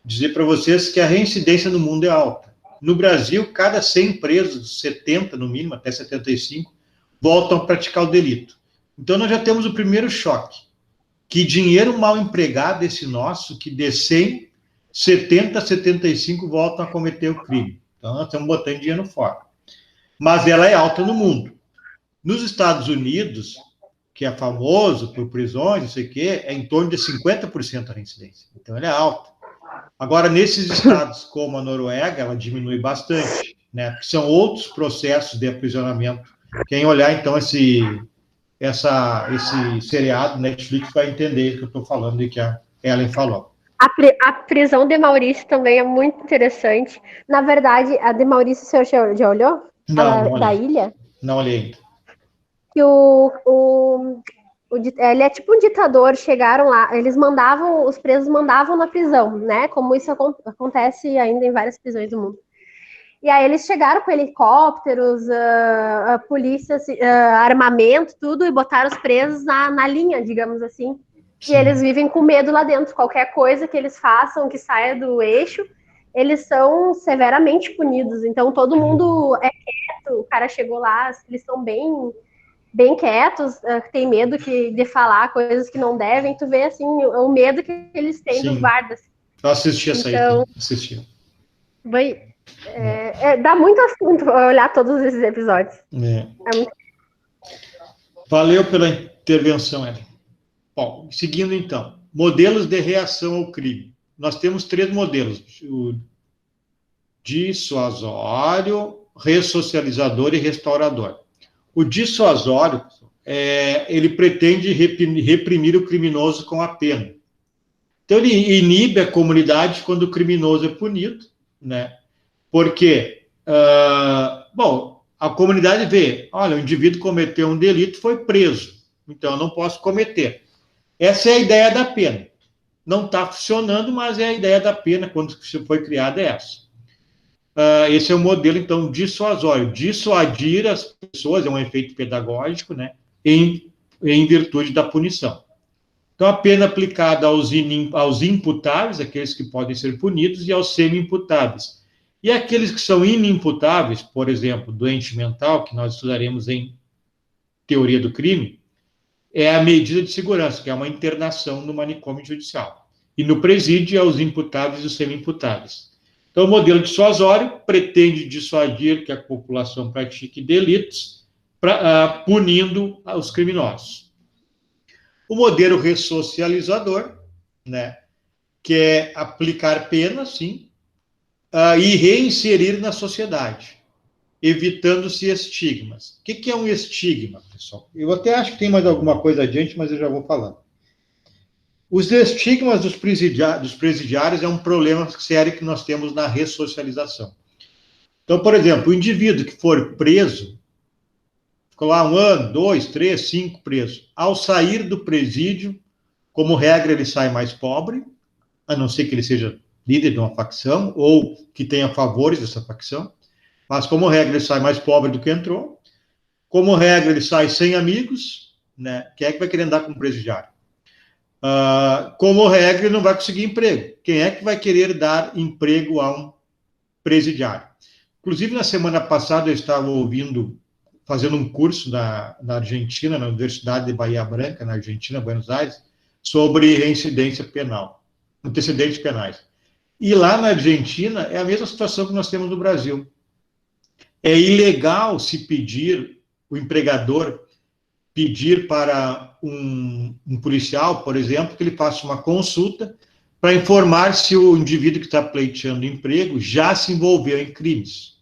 dizer para vocês que a reincidência no mundo é alta. No Brasil, cada 100 presos, 70 no mínimo, até 75, voltam a praticar o delito. Então nós já temos o primeiro choque. que dinheiro mal empregado esse nosso, que de 100, 70, 75 voltam a cometer o crime. Então, nós estamos botando dinheiro fora. Mas ela é alta no mundo. Nos Estados Unidos, que é famoso por prisões, não sei o quê, é em torno de 50% a reincidência. Então, ela é alta. Agora, nesses estados como a Noruega, ela diminui bastante, né? Porque são outros processos de aprisionamento. Quem olhar, então, esse seriado Netflix vai entender o que eu estou falando e que a Ellen falou. A prisão de Maurício também é muito interessante. Na verdade, a de Maurício, o senhor já olhou? Não Da olhei. ilha? Não olhei ainda. Que ele é tipo um ditador, chegaram lá, os presos mandavam na prisão, né? Como isso acontece ainda em várias prisões do mundo. E aí eles chegaram com helicópteros, a polícia, armamento, tudo, e botaram os presos na linha, digamos assim. Sim. E eles vivem com medo lá dentro. Qualquer coisa que eles façam que saia do eixo, eles são severamente punidos. Então todo mundo é quieto, o cara chegou lá, eles são bem quietos, tem medo de falar coisas que não devem. Tu vê, assim, o medo que eles têm dos guardas. Eu assisti essa aí, assisti. Dá muito assunto olhar todos esses episódios. Muito... Valeu pela intervenção, Ellen. Bom, seguindo então, modelos de reação ao crime. Nós temos 3 modelos: o dissuasório, ressocializador e restaurador. O dissuasório, ele pretende reprimir o criminoso com a pena. Então, ele inibe a comunidade quando o criminoso é punido, né? Porque, a comunidade vê, olha, o indivíduo cometeu um delito, foi preso, então eu não posso cometer. Essa é a ideia da pena. Não está funcionando, mas é a ideia da pena, quando foi criada, é essa. Esse é o modelo, então, dissuasório. Dissuadir as pessoas, é um efeito pedagógico, né, em virtude da punição. Então, a pena aplicada aos imputáveis, aqueles que podem ser punidos, e aos semi-imputáveis. E aqueles que são inimputáveis, por exemplo, doente mental, que nós estudaremos em teoria do crime, é a medida de segurança, que é uma internação no manicômio judicial. E no presídio, é os imputáveis e os semi-imputáveis. Então, o modelo dissuasório pretende dissuadir que a população pratique delitos, punindo os criminosos. O modelo ressocializador, né, que é aplicar pena, sim, e reinserir na sociedade, evitando-se estigmas. O que é um estigma, pessoal? Eu até acho que tem mais alguma coisa adiante, mas eu já vou falando. Os estigmas dos presidiários é um problema sério que nós temos na ressocialização. Então, por exemplo, o indivíduo que for preso, ficou lá 1 ano, 2, 3, 5 preso, ao sair do presídio, como regra, ele sai mais pobre, a não ser que ele seja líder de uma facção ou que tenha favores dessa facção, mas como regra, ele sai mais pobre do que entrou. Como regra, ele sai sem amigos, né? Quem é que vai querer andar com um presidiário? Como regra, ele não vai conseguir emprego. Quem é que vai querer dar emprego a um presidiário? Inclusive, na semana passada, eu estava fazendo um curso na Argentina, na Universidade de Bahia Blanca, na Argentina, Buenos Aires, sobre reincidência penal, antecedentes penais. E lá na Argentina, é a mesma situação que nós temos no Brasil. É ilegal se pedir, o empregador pedir para um policial, por exemplo, que ele faça uma consulta para informar se o indivíduo que está pleiteando emprego já se envolveu em crimes.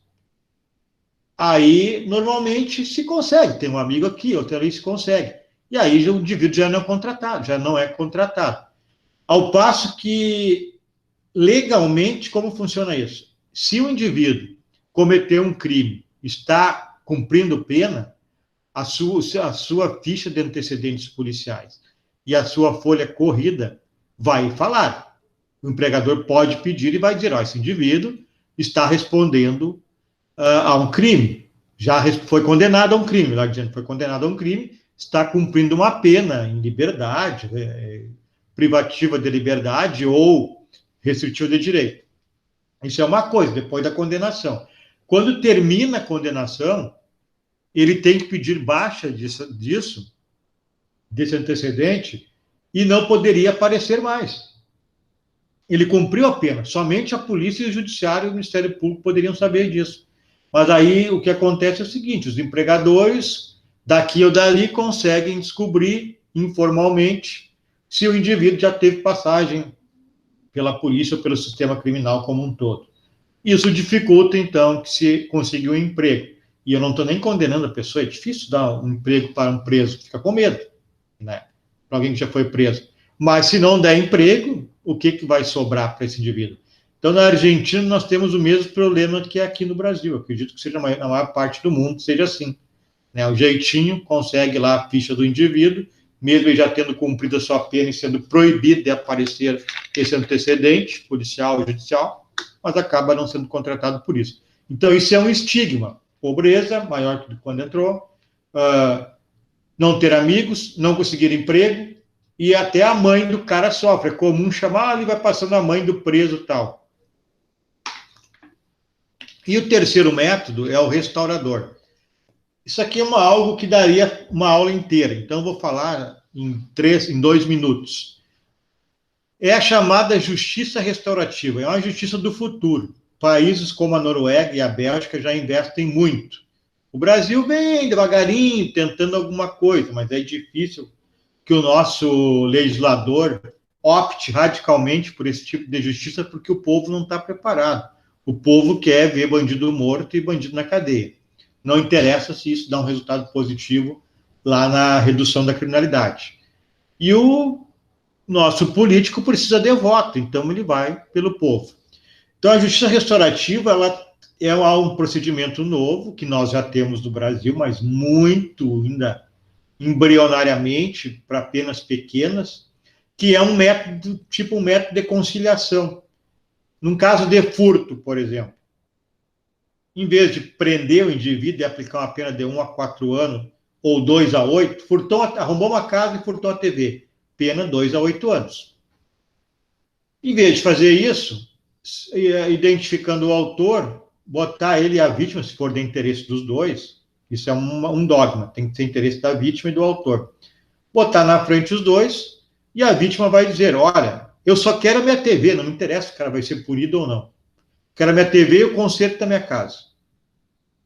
Aí, normalmente, se consegue. Tem um amigo aqui, outro ali, se consegue. E aí, o indivíduo já não é contratado. Ao passo que, legalmente, como funciona isso? Se o indivíduo cometeu um crime, está cumprindo pena, a sua ficha de antecedentes policiais e a sua folha corrida vai falar. O empregador pode pedir e vai dizer, esse indivíduo está respondendo a um crime, já foi condenado a um crime, lá dizendo, foi condenado a um crime, está cumprindo uma pena em liberdade, privativa de liberdade ou restritiva de direito. Isso é uma coisa, depois da condenação. Quando termina a condenação, ele tem que pedir baixa desse antecedente e não poderia aparecer mais. Ele cumpriu a pena, somente a polícia e o judiciário e o Ministério Público poderiam saber disso. Mas aí o que acontece é o seguinte, os empregadores daqui ou dali conseguem descobrir informalmente se o indivíduo já teve passagem pela polícia ou pelo sistema criminal como um todo. Isso dificulta, então, que se consiga um emprego. E eu não estou nem condenando a pessoa, é difícil dar um emprego para um preso, fica com medo, né? Para alguém que já foi preso. Mas se não der emprego, o que vai sobrar para esse indivíduo? Então, na Argentina, nós temos o mesmo problema que aqui no Brasil. Eu acredito que seja na maior parte do mundo, seja assim. Né? O jeitinho consegue lá a ficha do indivíduo, mesmo ele já tendo cumprido a sua pena e sendo proibido de aparecer esse antecedente policial ou judicial, mas acaba não sendo contratado por isso. Então, isso é um estigma. Pobreza, maior do que quando entrou, não ter amigos, não conseguir emprego, e até a mãe do cara sofre. É comum chamar, ele vai passando a mãe do preso e tal. E o terceiro método é o restaurador. Isso aqui é algo que daria uma aula inteira, então eu vou falar em 2 minutos. É a chamada justiça restaurativa, é uma justiça do futuro. Países como a Noruega e a Bélgica já investem muito. O Brasil vem devagarinho, tentando alguma coisa, mas é difícil que o nosso legislador opte radicalmente por esse tipo de justiça, porque o povo não está preparado. O povo quer ver bandido morto e bandido na cadeia. Não interessa se isso dá um resultado positivo lá na redução da criminalidade. E o nosso político precisa de voto, então ele vai pelo povo. Então, a justiça restaurativa, ela é um procedimento novo, que nós já temos no Brasil, mas muito ainda embrionariamente, para penas pequenas, que é um método, tipo um método de conciliação. Num caso de furto, por exemplo, em vez de prender o indivíduo e aplicar uma pena de 1 a 4 anos, ou 2 a 8, arrombou uma casa e furtou a TV, pena 2 a 8 anos. Em vez de fazer isso, identificando o autor, botar ele e a vítima, se for de interesse dos dois, isso é um dogma, tem que ser interesse da vítima e do autor. Botar na frente os dois, e a vítima vai dizer, olha, eu só quero a minha TV, não me interessa se o cara vai ser punido ou não. Quero a minha TV e o conserto da minha casa.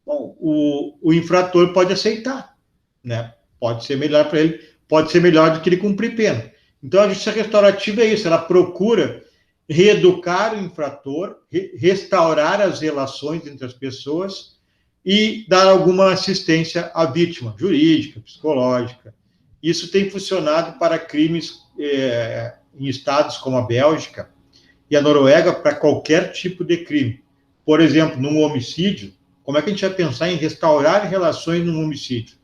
Bom, o infrator pode aceitar, né? Pode ser melhor para ele, pode ser melhor do que ele cumprir pena. Então, a justiça restaurativa é isso, ela procura reeducar o infrator, restaurar as relações entre as pessoas e dar alguma assistência à vítima, jurídica, psicológica. Isso tem funcionado para crimes em estados como a Bélgica e a Noruega para qualquer tipo de crime. Por exemplo, num homicídio, como é que a gente vai pensar em restaurar relações num homicídio?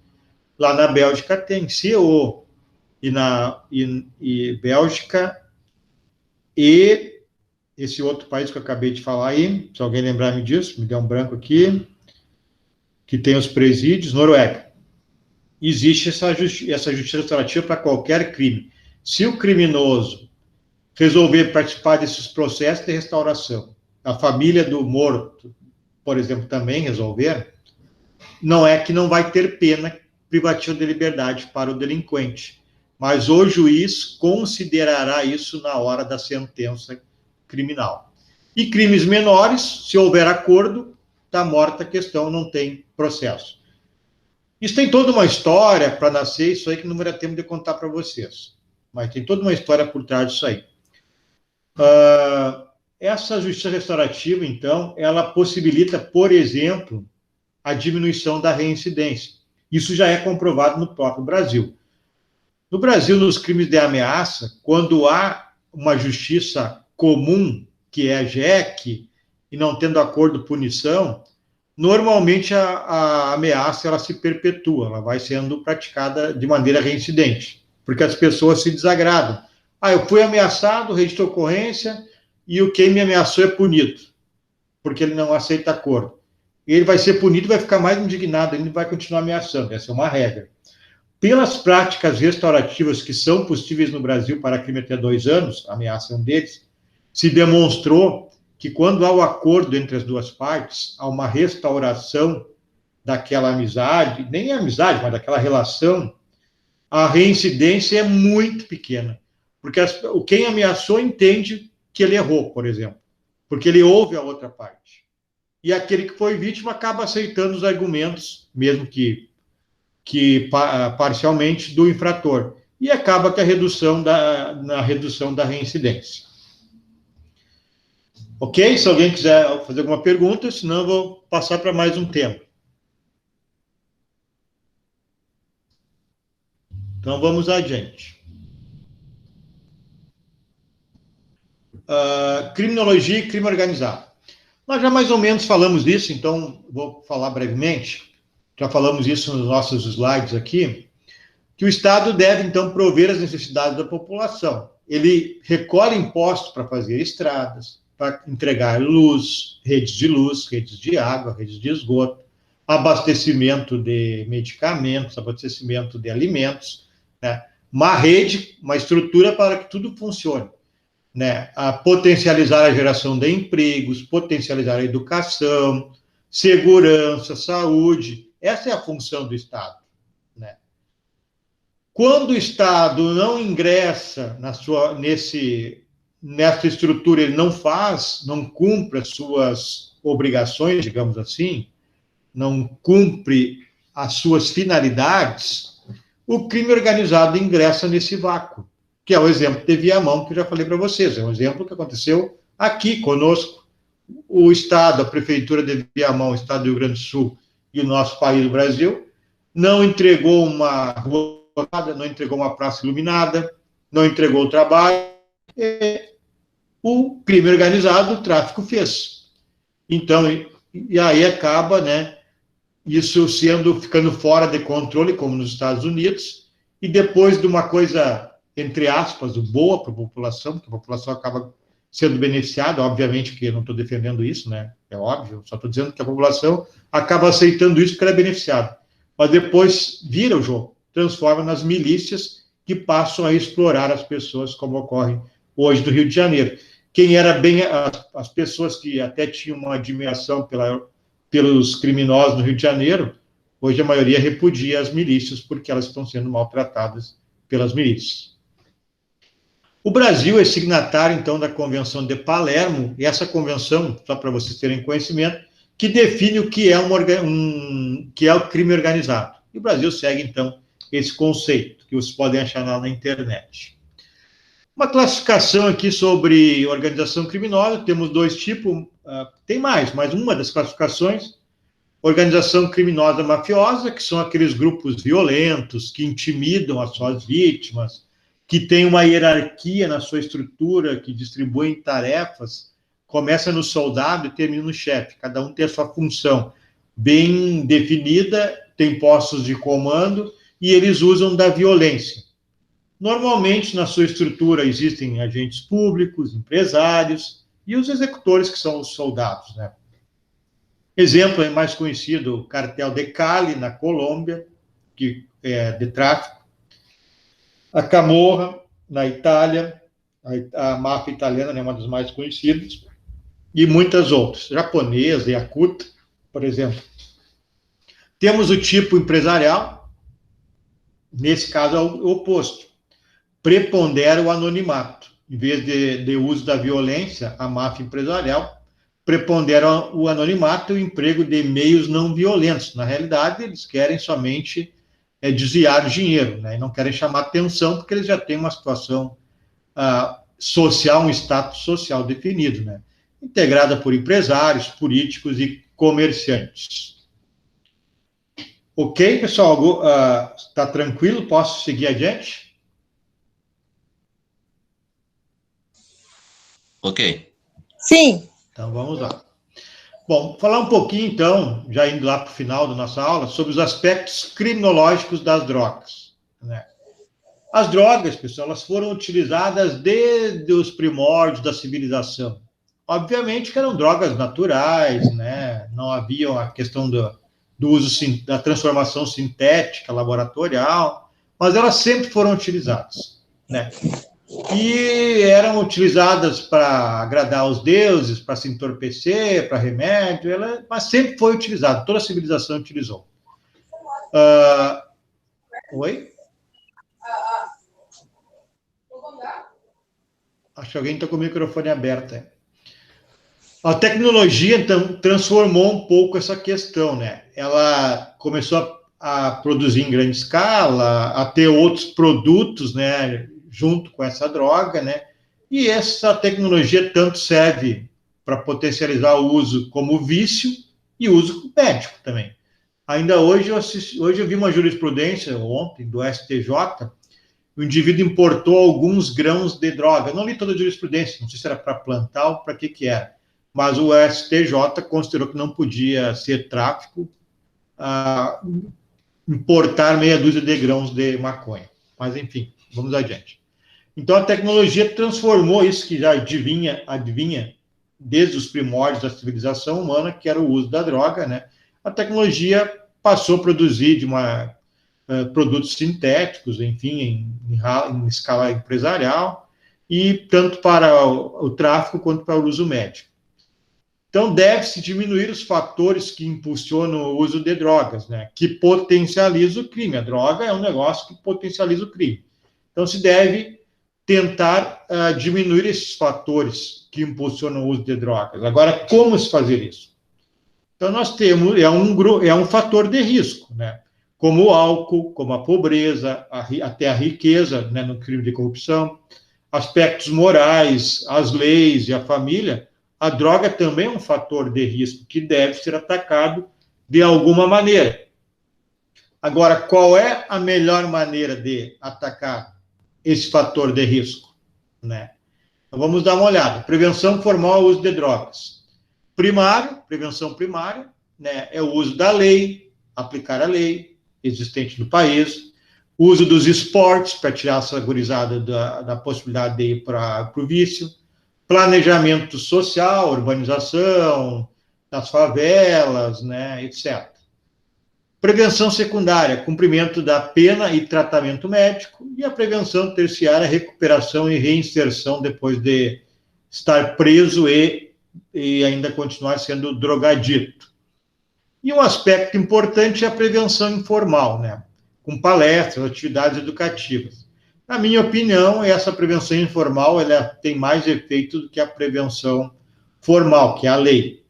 Lá na Bélgica tem CO, e Bélgica e esse outro país que eu acabei de falar aí, se alguém lembrar-me disso, me deu um branco aqui, que tem os presídios, Noruega. Existe essa justiça restaurativa para qualquer crime. Se o criminoso resolver participar desses processos de restauração, a família do morto, por exemplo, também resolver, não é que não vai ter pena privativa de liberdade para o delinquente, mas o juiz considerará isso na hora da sentença criminal. E crimes menores, se houver acordo, está morta a questão, não tem processo. Isso tem toda uma história para nascer, isso aí que não vai dar tempo de contar para vocês, mas tem toda uma história por trás disso aí. Essa justiça restaurativa, então, ela possibilita, por exemplo, a diminuição da reincidência. Isso já é comprovado no próprio Brasil. No Brasil, nos crimes de ameaça, quando há uma justiça comum, que é a JEC, e não tendo acordo punição, normalmente a ameaça ela se perpetua, ela vai sendo praticada de maneira reincidente, porque as pessoas se desagradam. Eu fui ameaçado, registro de ocorrência, e o quem me ameaçou é punido, porque ele não aceita acordo. E ele vai ser punido, vai ficar mais indignado, ele vai continuar ameaçando, essa é uma regra. Pelas práticas restaurativas que são possíveis no Brasil para crime até 2 anos, a ameaça é um deles, se demonstrou que quando há o acordo entre as duas partes, há uma restauração daquela amizade, nem amizade, mas daquela relação, a reincidência é muito pequena. Porque quem ameaçou entende que ele errou, por exemplo, porque ele ouve a outra parte. E aquele que foi vítima acaba aceitando os argumentos, mesmo que parcialmente, do infrator. E acaba que na redução da reincidência. Ok? Se alguém quiser fazer alguma pergunta, senão eu vou passar para mais um tema. Então, vamos adiante. Criminologia e crime organizado. Nós já mais ou menos falamos disso, então vou falar brevemente. Já falamos isso nos nossos slides aqui, que o Estado deve, então, prover as necessidades da população. Ele recolhe impostos para fazer estradas, para entregar luz, redes de água, redes de esgoto, abastecimento de medicamentos, abastecimento de alimentos, né? Uma rede, uma estrutura para que tudo funcione, né? A potencializar a geração de empregos, potencializar a educação, segurança, saúde. Essa é a função do Estado, né? Quando o Estado não ingressa nessa estrutura, ele não cumpre as suas obrigações, digamos assim, não cumpre as suas finalidades, o crime organizado ingressa nesse vácuo, que é o exemplo de Viamão, que eu já falei para vocês, é um exemplo que aconteceu aqui conosco. O Estado, a Prefeitura de Viamão, o Estado do Rio Grande do Sul e o nosso país, o Brasil, não entregou uma rua, não entregou uma praça iluminada, não entregou o trabalho, o crime organizado, o tráfico fez. Então, e aí acaba, né, isso ficando fora de controle, como nos Estados Unidos, e depois de uma coisa, entre aspas, boa para a população, porque a população acaba sendo beneficiada, obviamente que eu não estou defendendo isso, né, é óbvio, só estou dizendo que a população acaba aceitando isso porque ela é beneficiada. Mas depois vira o jogo, transforma nas milícias que passam a explorar as pessoas, como ocorre hoje no Rio de Janeiro. Quem era bem as pessoas que até tinham uma admiração pelos criminosos no Rio de Janeiro, hoje a maioria repudia as milícias porque elas estão sendo maltratadas pelas milícias. O Brasil é signatário, então, da Convenção de Palermo, e essa convenção, só para vocês terem conhecimento, que define o que é, que é o crime organizado. E o Brasil segue, então, esse conceito, que vocês podem achar lá na internet. Uma classificação aqui sobre organização criminosa, temos dois tipos, tem mais, mas uma das classificações, organização criminosa mafiosa, que são aqueles grupos violentos, que intimidam as suas vítimas, que tem uma hierarquia na sua estrutura, que distribuem tarefas, começa no soldado e termina no chefe, cada um tem a sua função bem definida, tem postos de comando, e eles usam da violência. Normalmente, na sua estrutura, existem agentes públicos, empresários, e os executores, que são os soldados, né? Exemplo é mais conhecido, o cartel de Cali, na Colômbia, que é de tráfico, a Camorra, na Itália, a máfia italiana é uma das mais conhecidas, e muitas outras, japonesa, Yakuta, por exemplo. Temos o tipo empresarial, nesse caso é o oposto, prepondera o anonimato, em vez de uso da violência, a máfia empresarial prepondera o anonimato e o emprego de meios não violentos. Na realidade, eles querem somente desviar o dinheiro, né? E não querem chamar atenção, porque eles já têm uma situação social, um status social definido, né? Integrada por empresários, políticos e comerciantes. Ok, pessoal? Está tranquilo? Posso seguir adiante? Ok. Sim. Então, vamos lá. Bom, falar um pouquinho, então, já indo lá para o final da nossa aula, sobre os aspectos criminológicos das drogas, né? As drogas, pessoal, elas foram utilizadas desde os primórdios da civilização. Obviamente que eram drogas naturais, né? Não havia a questão do uso da transformação sintética, laboratorial, mas elas sempre foram utilizadas, né? E eram utilizadas para agradar os deuses, para se entorpecer, para remédio, mas sempre foi utilizado, toda a civilização utilizou. Oi? Acho que alguém está com o microfone aberto. A tecnologia, então, transformou um pouco essa questão, né? Ela começou a produzir em grande escala, a ter outros produtos, né, junto com essa droga, né? E essa tecnologia tanto serve para potencializar o uso como vício e uso médico também. Ainda hoje eu vi uma jurisprudência ontem do STJ. O indivíduo importou alguns grãos de droga. Eu não li toda a jurisprudência, não sei se era para plantar ou para que era. Mas o STJ considerou que não podia ser tráfico importar meia dúzia de grãos de maconha. Mas, enfim, vamos adiante. Então, a tecnologia transformou isso que já adivinha desde os primórdios da civilização humana, que era o uso da droga, né? A tecnologia passou a produzir produtos sintéticos, enfim, em escala empresarial, e tanto para o tráfico quanto para o uso médico. Então, deve-se diminuir os fatores que impulsionam o uso de drogas, né, que potencializa o crime. A droga é um negócio que potencializa o crime. Então, se deve tentar diminuir esses fatores que impulsionam o uso de drogas. Agora, como se fazer isso? Então, nós temos, é um fator de risco, né, como o álcool, como a pobreza, até a riqueza, né, no crime de corrupção, aspectos morais, as leis e a família. A droga também é um fator de risco que deve ser atacado de alguma maneira. Agora, qual é a melhor maneira de atacar esse fator de risco, né? Então, vamos dar uma olhada. Prevenção formal ao uso de drogas. Prevenção primária, né, é o uso da lei, aplicar a lei existente no país, o uso dos esportes para tirar essa gurizada da possibilidade de ir para o vício, planejamento social, urbanização, das favelas, né, etc. Prevenção secundária, cumprimento da pena e tratamento médico, e a prevenção terciária, recuperação e reinserção depois de estar preso e ainda continuar sendo drogadito. E um aspecto importante é a prevenção informal, né, com palestras, atividades educativas. Na minha opinião, essa prevenção informal ela tem mais efeito do que a prevenção formal, que é a lei.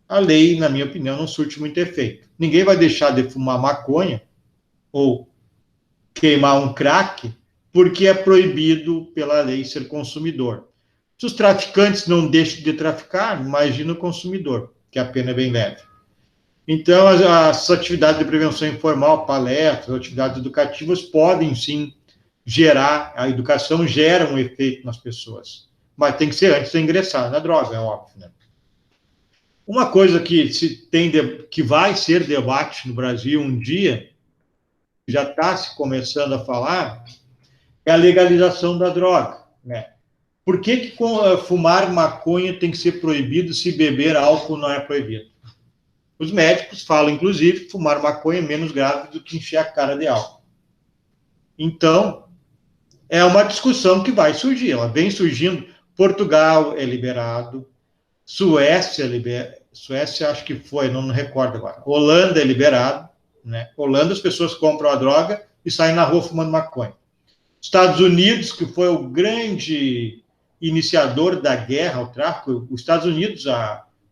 A lei, na minha opinião, não surte muito efeito. Ninguém vai deixar de fumar maconha ou queimar um crack porque é proibido pela lei ser consumidor. Se os traficantes não deixam de traficar, imagina o consumidor, que a pena é bem leve. Então, as atividades de prevenção informal, palestras, atividades educativas podem, sim, a educação gera um efeito nas pessoas, mas tem que ser antes de ingressar na droga, é óbvio, né? Uma coisa que que vai ser debate no Brasil um dia, já está se começando a falar, é a legalização da droga, né? Por que fumar maconha tem que ser proibido se beber álcool não é proibido? Os médicos falam, inclusive, que fumar maconha é menos grave do que encher a cara de álcool. Então, é uma discussão que vai surgir, ela vem surgindo. Portugal é liberado, Suécia acho que foi, não me recordo agora. Holanda é liberado, né? Holanda as pessoas compram a droga e saem na rua fumando maconha. Estados Unidos, que foi o grande iniciador da guerra ao tráfico, os Estados Unidos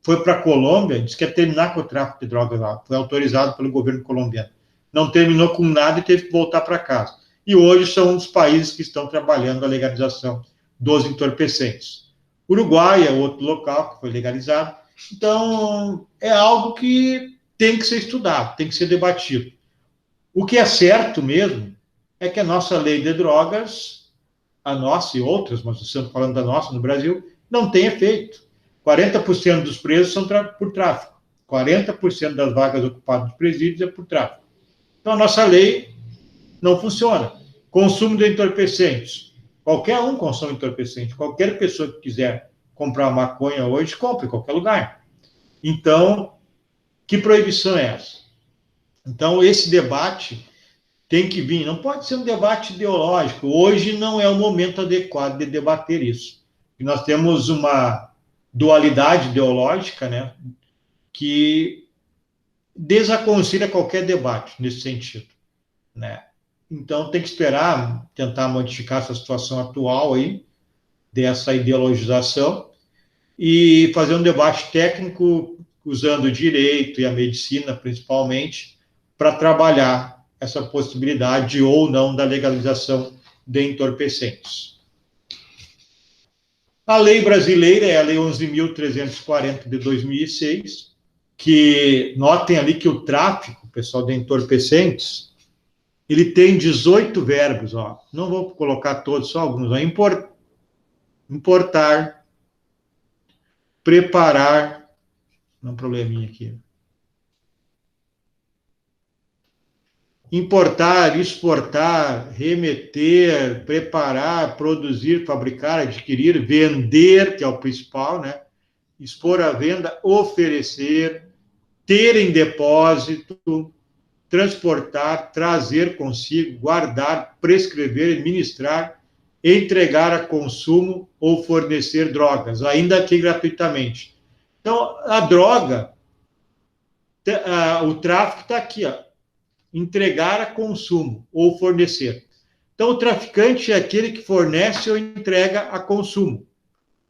foi para a Colômbia, disse que ia terminar com o tráfico de drogas lá, foi autorizado pelo governo colombiano. Não terminou com nada e teve que voltar para casa. E hoje são um dos países que estão trabalhando a legalização dos entorpecentes. Uruguai é outro local que foi legalizado. Então, é algo que tem que ser estudado, tem que ser debatido. O que é certo mesmo é que a nossa lei de drogas, a nossa e outras, mas estamos falando da nossa no Brasil, não tem efeito. 40% dos presos são por tráfico. 40% das vagas ocupadas nos presídios é por tráfico. Então, a nossa lei não funciona. Consumo de entorpecentes. Qualquer um consome entorpecente. Qualquer pessoa que quiser comprar maconha hoje, compra em qualquer lugar. Então, que proibição é essa? Então, esse debate tem que vir. Não pode ser um debate ideológico. Hoje não é o momento adequado de debater isso. E nós temos uma dualidade ideológica, né, que desaconselha qualquer debate nesse sentido, né? Então, tem que esperar, tentar modificar essa situação atual aí, dessa ideologização e fazer um debate técnico usando o direito e a medicina, principalmente, para trabalhar essa possibilidade ou não da legalização de entorpecentes. A lei brasileira é a Lei 11.340 de 2006, que notem ali que o tráfico, pessoal, de entorpecentes, ele tem 18 verbos, ó. Não vou colocar todos, só alguns. Ó. Importar, preparar, um probleminha aqui. Importar, exportar, remeter, preparar, produzir, fabricar, adquirir, vender, que é o principal, né? Expor à venda, oferecer, ter em depósito, transportar, trazer consigo, guardar, prescrever, administrar, entregar a consumo ou fornecer drogas, ainda que gratuitamente. Então, a droga, o tráfico está aqui, ó, entregar a consumo ou fornecer. Então, o traficante é aquele que fornece ou entrega a consumo.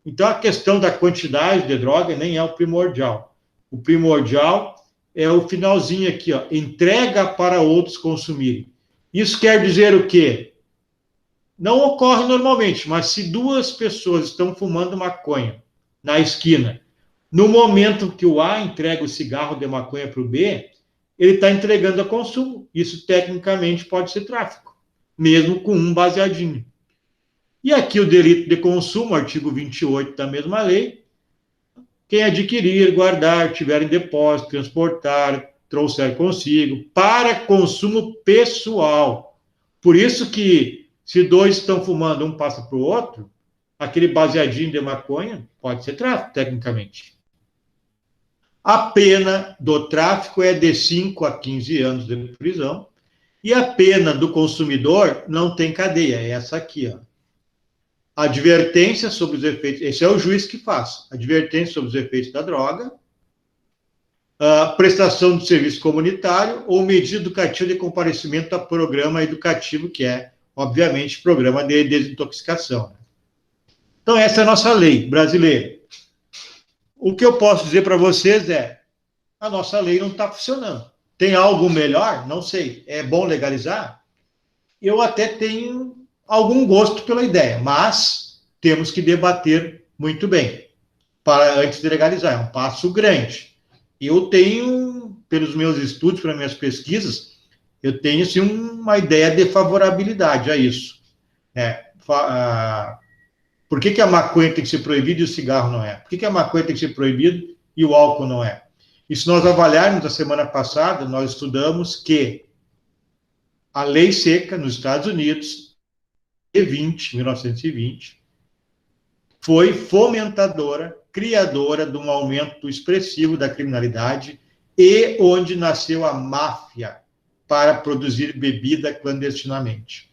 Então, a questão da quantidade de droga nem é o primordial. O primordial é o finalzinho aqui, ó, entrega para outros consumirem. Isso quer dizer o quê? Não ocorre normalmente, mas se duas pessoas estão fumando maconha na esquina, no momento que o A entrega o cigarro de maconha para o B, ele está entregando a consumo. Isso, tecnicamente, pode ser tráfico, mesmo com um baseadinho. E aqui o delito de consumo, artigo 28 da mesma lei, quem adquirir, guardar, tiver em depósito, transportar, trouxer consigo, para consumo pessoal. Por isso que, se dois estão fumando, um passa para o outro, aquele baseadinho de maconha pode ser tráfico, tecnicamente. A pena do tráfico é de 5 a 15 anos de prisão, e a pena do consumidor não tem cadeia, é essa aqui, ó. Advertência sobre os efeitos, esse é o juiz que faz, advertência sobre os efeitos da droga, prestação de serviço comunitário ou medida educativa de comparecimento a programa educativo, que é, obviamente, programa de desintoxicação. Então, essa é a nossa lei brasileira. O que eu posso dizer para vocês é, a nossa lei não está funcionando. Tem algo melhor? Não sei. É bom legalizar? Eu até tenho algum gosto pela ideia, mas temos que debater muito bem antes de legalizar. É um passo grande. Eu tenho, pelos meus estudos, pelas minhas pesquisas, eu tenho assim, uma ideia de favorabilidade a isso. Por que a maconha tem que ser proibida e o cigarro não é? Por que a maconha tem que ser proibida e o álcool não é? E se nós avaliarmos a semana passada, nós estudamos que a lei seca nos Estados Unidos, 1920, foi fomentadora, criadora de um aumento expressivo da criminalidade e onde nasceu a máfia para produzir bebida clandestinamente.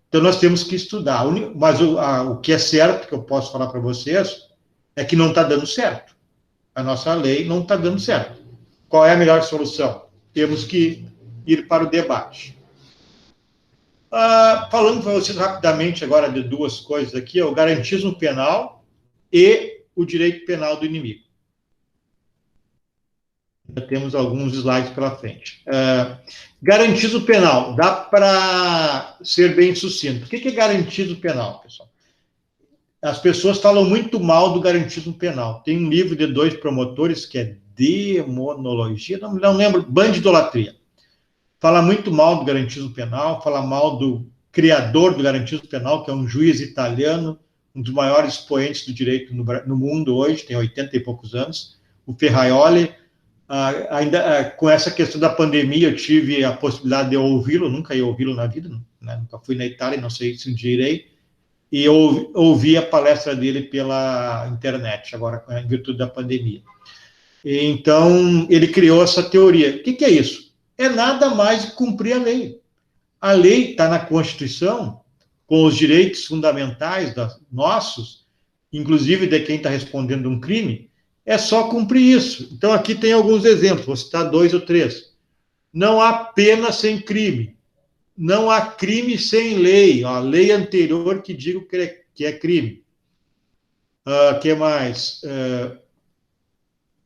Então, nós temos que estudar. Mas o que é certo, que eu posso falar para vocês, é que não está dando certo. A nossa lei não está dando certo. Qual é a melhor solução? Temos que ir para o debate. Falando para vocês rapidamente agora de duas coisas aqui, o garantismo penal e o direito penal do inimigo. Já temos alguns slides pela frente. Garantismo penal, dá para ser bem sucinto. O que é garantismo penal, pessoal? As pessoas falam muito mal do garantismo penal. Tem um livro de 2 promotores que é Demonologia, não lembro, Bandidolatria. Fala muito mal do garantismo penal, fala mal do criador do garantismo penal, que é um juiz italiano, um dos maiores expoentes do direito no mundo hoje, tem 80 e poucos anos, o Ferraioli. Ainda com essa questão da pandemia, eu tive a possibilidade de ouvi-lo, nunca ia ouvi-lo na vida, né? Nunca fui na Itália, não sei se um dia irei, e eu ouvi a palestra dele pela internet, agora em virtude da pandemia. Então, ele criou essa teoria. O que é isso? É nada mais que cumprir a lei. A lei está na Constituição, com os direitos fundamentais nossos, inclusive de quem está respondendo um crime, é só cumprir isso. Então, aqui tem alguns exemplos, vou citar 2 ou 3. Não há pena sem crime. Não há crime sem lei. A lei anterior que diga que é crime. Que mais?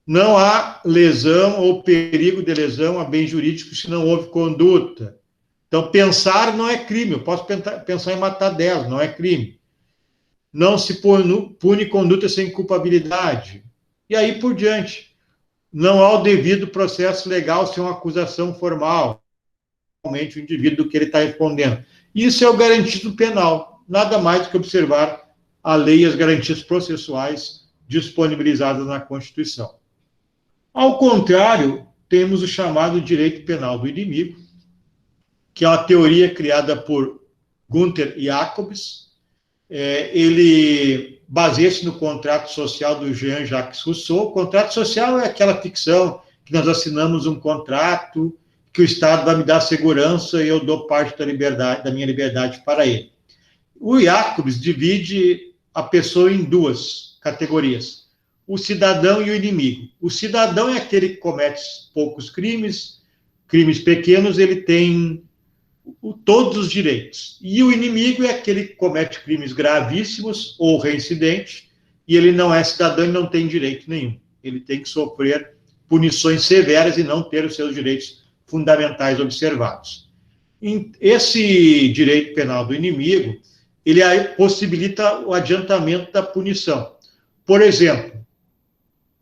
Não há lesão ou perigo de lesão a bem jurídico se não houve conduta. Então, pensar não é crime. Eu posso pensar em matar 10, não é crime. Não se pune conduta sem culpabilidade. E aí por diante. Não há o devido processo legal sem uma acusação formal. Realmente o indivíduo do que ele está respondendo. Isso é o garantido penal. Nada mais do que observar a lei e as garantias processuais disponibilizadas na Constituição. Ao contrário, temos o chamado direito penal do inimigo, que é uma teoria criada por Gunther Jacobs. Ele baseia-se no contrato social do Jean-Jacques Rousseau. O contrato social é aquela ficção que nós assinamos um contrato, que o Estado vai me dar segurança e eu dou parte da minha liberdade para ele. O Jacobs divide a pessoa em duas categorias, o cidadão e o inimigo. O cidadão é aquele que comete poucos crimes pequenos, ele tem todos os direitos. E o inimigo é aquele que comete crimes gravíssimos ou reincidente, e ele não é cidadão e não tem direito nenhum. Ele tem que sofrer punições severas e não ter os seus direitos fundamentais observados. Esse direito penal do inimigo, ele possibilita o adiantamento da punição. Por exemplo,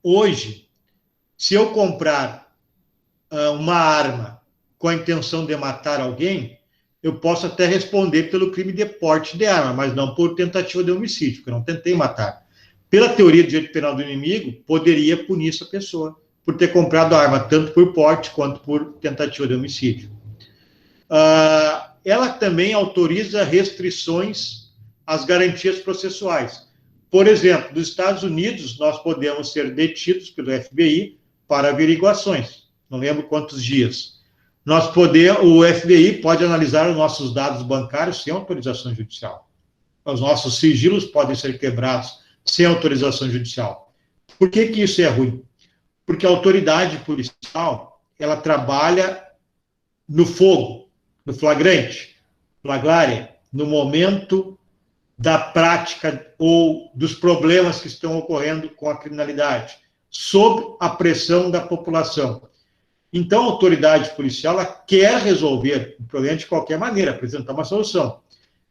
hoje, se eu comprar uma arma com a intenção de matar alguém, eu posso até responder pelo crime de porte de arma, mas não por tentativa de homicídio, porque eu não tentei matar. Pela teoria do direito penal do inimigo, poderia punir essa pessoa por ter comprado a arma, tanto por porte quanto por tentativa de homicídio. Ela também autoriza restrições às garantias processuais. Por exemplo, nos Estados Unidos, nós podemos ser detidos pelo FBI para averiguações, não lembro quantos dias. O FBI pode analisar os nossos dados bancários sem autorização judicial. Os nossos sigilos podem ser quebrados sem autorização judicial. Por que isso é ruim? Porque a autoridade policial, ela trabalha no fogo, no flagrante, flaglária, no momento da prática ou dos problemas que estão ocorrendo com a criminalidade, sob a pressão da população. Então, a autoridade policial, ela quer resolver o problema de qualquer maneira, apresentar uma solução.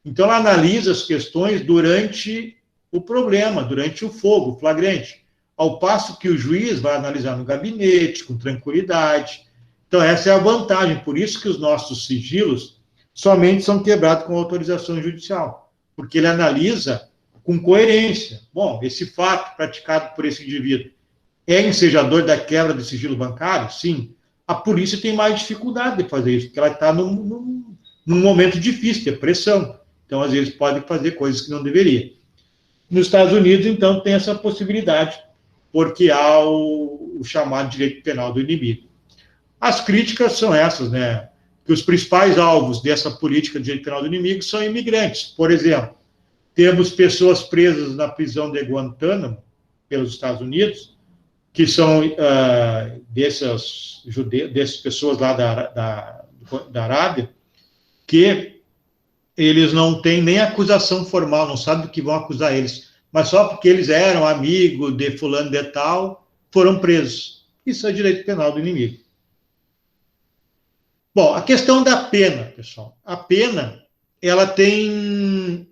Então, ela analisa as questões durante o problema, durante o fogo, o flagrante, ao passo que o juiz vai analisar no gabinete, com tranquilidade. Então, essa é a vantagem, por isso que os nossos sigilos somente são quebrados com autorização judicial, porque ele analisa com coerência. Bom, esse fato praticado por esse indivíduo é ensejador da quebra do sigilo bancário? Sim. A polícia tem mais dificuldade de fazer isso, porque ela está num momento difícil, de pressão. Então, às vezes, pode fazer coisas que não deveria. Nos Estados Unidos, então, tem essa possibilidade, porque há o chamado direito penal do inimigo. As críticas são essas, né? Que os principais alvos dessa política de direito penal do inimigo são imigrantes. Por exemplo, temos pessoas presas na prisão de Guantánamo, pelos Estados Unidos, que são dessas pessoas lá da Arábia, que eles não têm nem acusação formal, não sabem do que vão acusar eles, mas só porque eles eram amigos de fulano de tal, foram presos. Isso é direito penal do inimigo. Bom, a questão da pena, pessoal. A pena, ela tem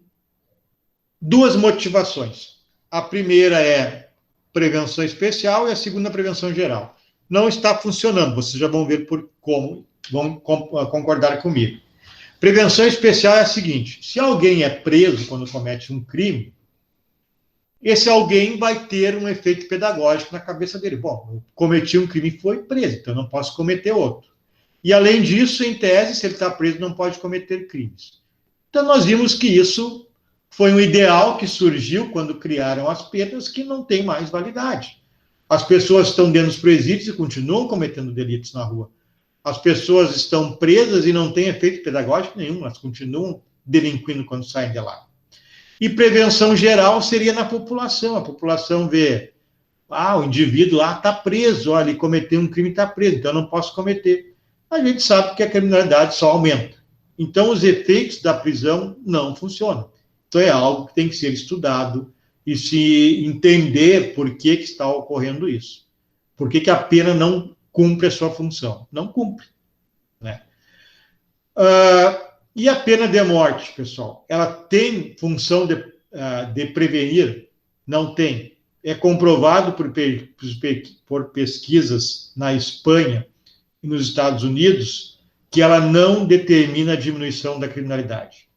duas motivações. A primeira é prevenção especial e a segunda, prevenção geral. Não está funcionando, vocês já vão ver por como, vão concordar comigo. Prevenção especial é a seguinte: se alguém é preso quando comete um crime, esse alguém vai ter um efeito pedagógico na cabeça dele. Bom, eu cometi um crime e foi preso, então eu não posso cometer outro. E, além disso, em tese, se ele está preso, não pode cometer crimes. Então, nós vimos que isso foi um ideal que surgiu quando criaram as penas, que não tem mais validade. As pessoas estão dentro dos presídios e continuam cometendo delitos na rua. As pessoas estão presas e não têm efeito pedagógico nenhum, elas continuam delinquindo quando saem de lá. E prevenção geral seria na população. A população vê, o indivíduo lá está preso, olha, ele cometeu um crime e está preso, então eu não posso cometer. A gente sabe que a criminalidade só aumenta. Então, os efeitos da prisão não funcionam. Então, é algo que tem que ser estudado, e se entender por que está ocorrendo isso. Por que a pena não cumpre a sua função? Não cumpre, né? E a pena de morte, pessoal? Ela tem função de prevenir? Não tem. É comprovado por pesquisas na Espanha e nos Estados Unidos que ela não determina a diminuição da criminalidade.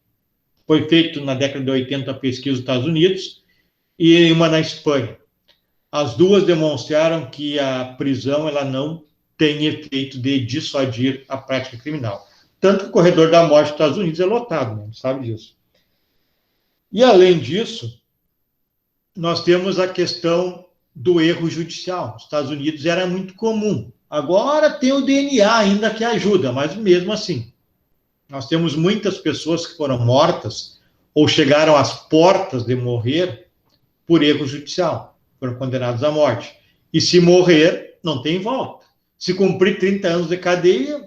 Foi feito na década de 80 a pesquisa nos Estados Unidos e uma na Espanha. As duas demonstraram que a prisão ela não tem efeito de dissuadir a prática criminal. Tanto que o corredor da morte dos Estados Unidos é lotado, né? Sabe disso. E, além disso, nós temos a questão do erro judicial. Nos Estados Unidos era muito comum. Agora tem o DNA ainda que ajuda, mas mesmo assim, nós temos muitas pessoas que foram mortas ou chegaram às portas de morrer por erro judicial, foram condenados à morte. E se morrer, não tem volta. Se cumprir 30 anos de cadeia,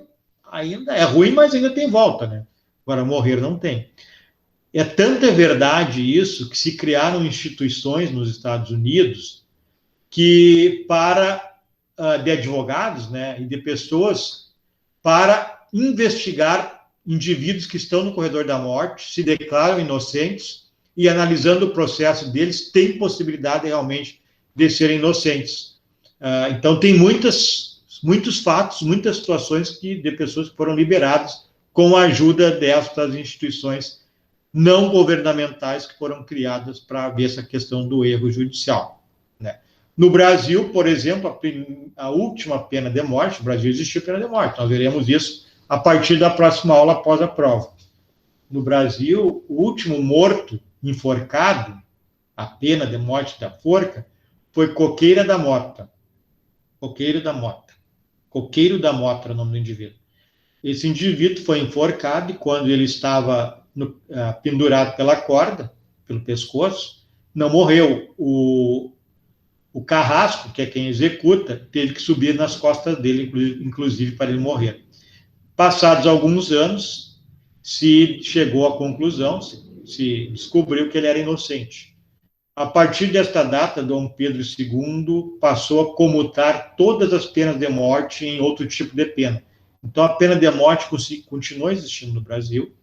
ainda é ruim, mas ainda tem volta, né? Agora, morrer não tem. É tanta verdade isso que se criaram instituições nos Estados Unidos que de advogados, né, e de pessoas para investigar indivíduos que estão no corredor da morte, se declaram inocentes e analisando o processo deles, tem possibilidade realmente de serem inocentes. Então, tem muitos fatos, muitas situações de pessoas que foram liberadas com a ajuda destas instituições não governamentais que foram criadas para ver essa questão do erro judicial, né? No Brasil, por exemplo, a última pena de morte, no Brasil existiu pena de morte, nós veremos isso a partir da próxima aula após a prova. No Brasil, o último morto enforcado, a pena de morte da forca, foi Coqueira da Mota. Coqueiro da Mota. Coqueiro da Mota era o nome do indivíduo. Esse indivíduo foi enforcado e quando ele estava pendurado pela corda, pelo pescoço, não morreu. O carrasco, que é quem executa, teve que subir nas costas dele, inclusive, para ele morrer. Passados alguns anos, se chegou à conclusão, se descobriu que ele era inocente. A partir desta data, Dom Pedro II passou a comutar todas as penas de morte em outro tipo de pena. Então, a pena de morte continua existindo no Brasil,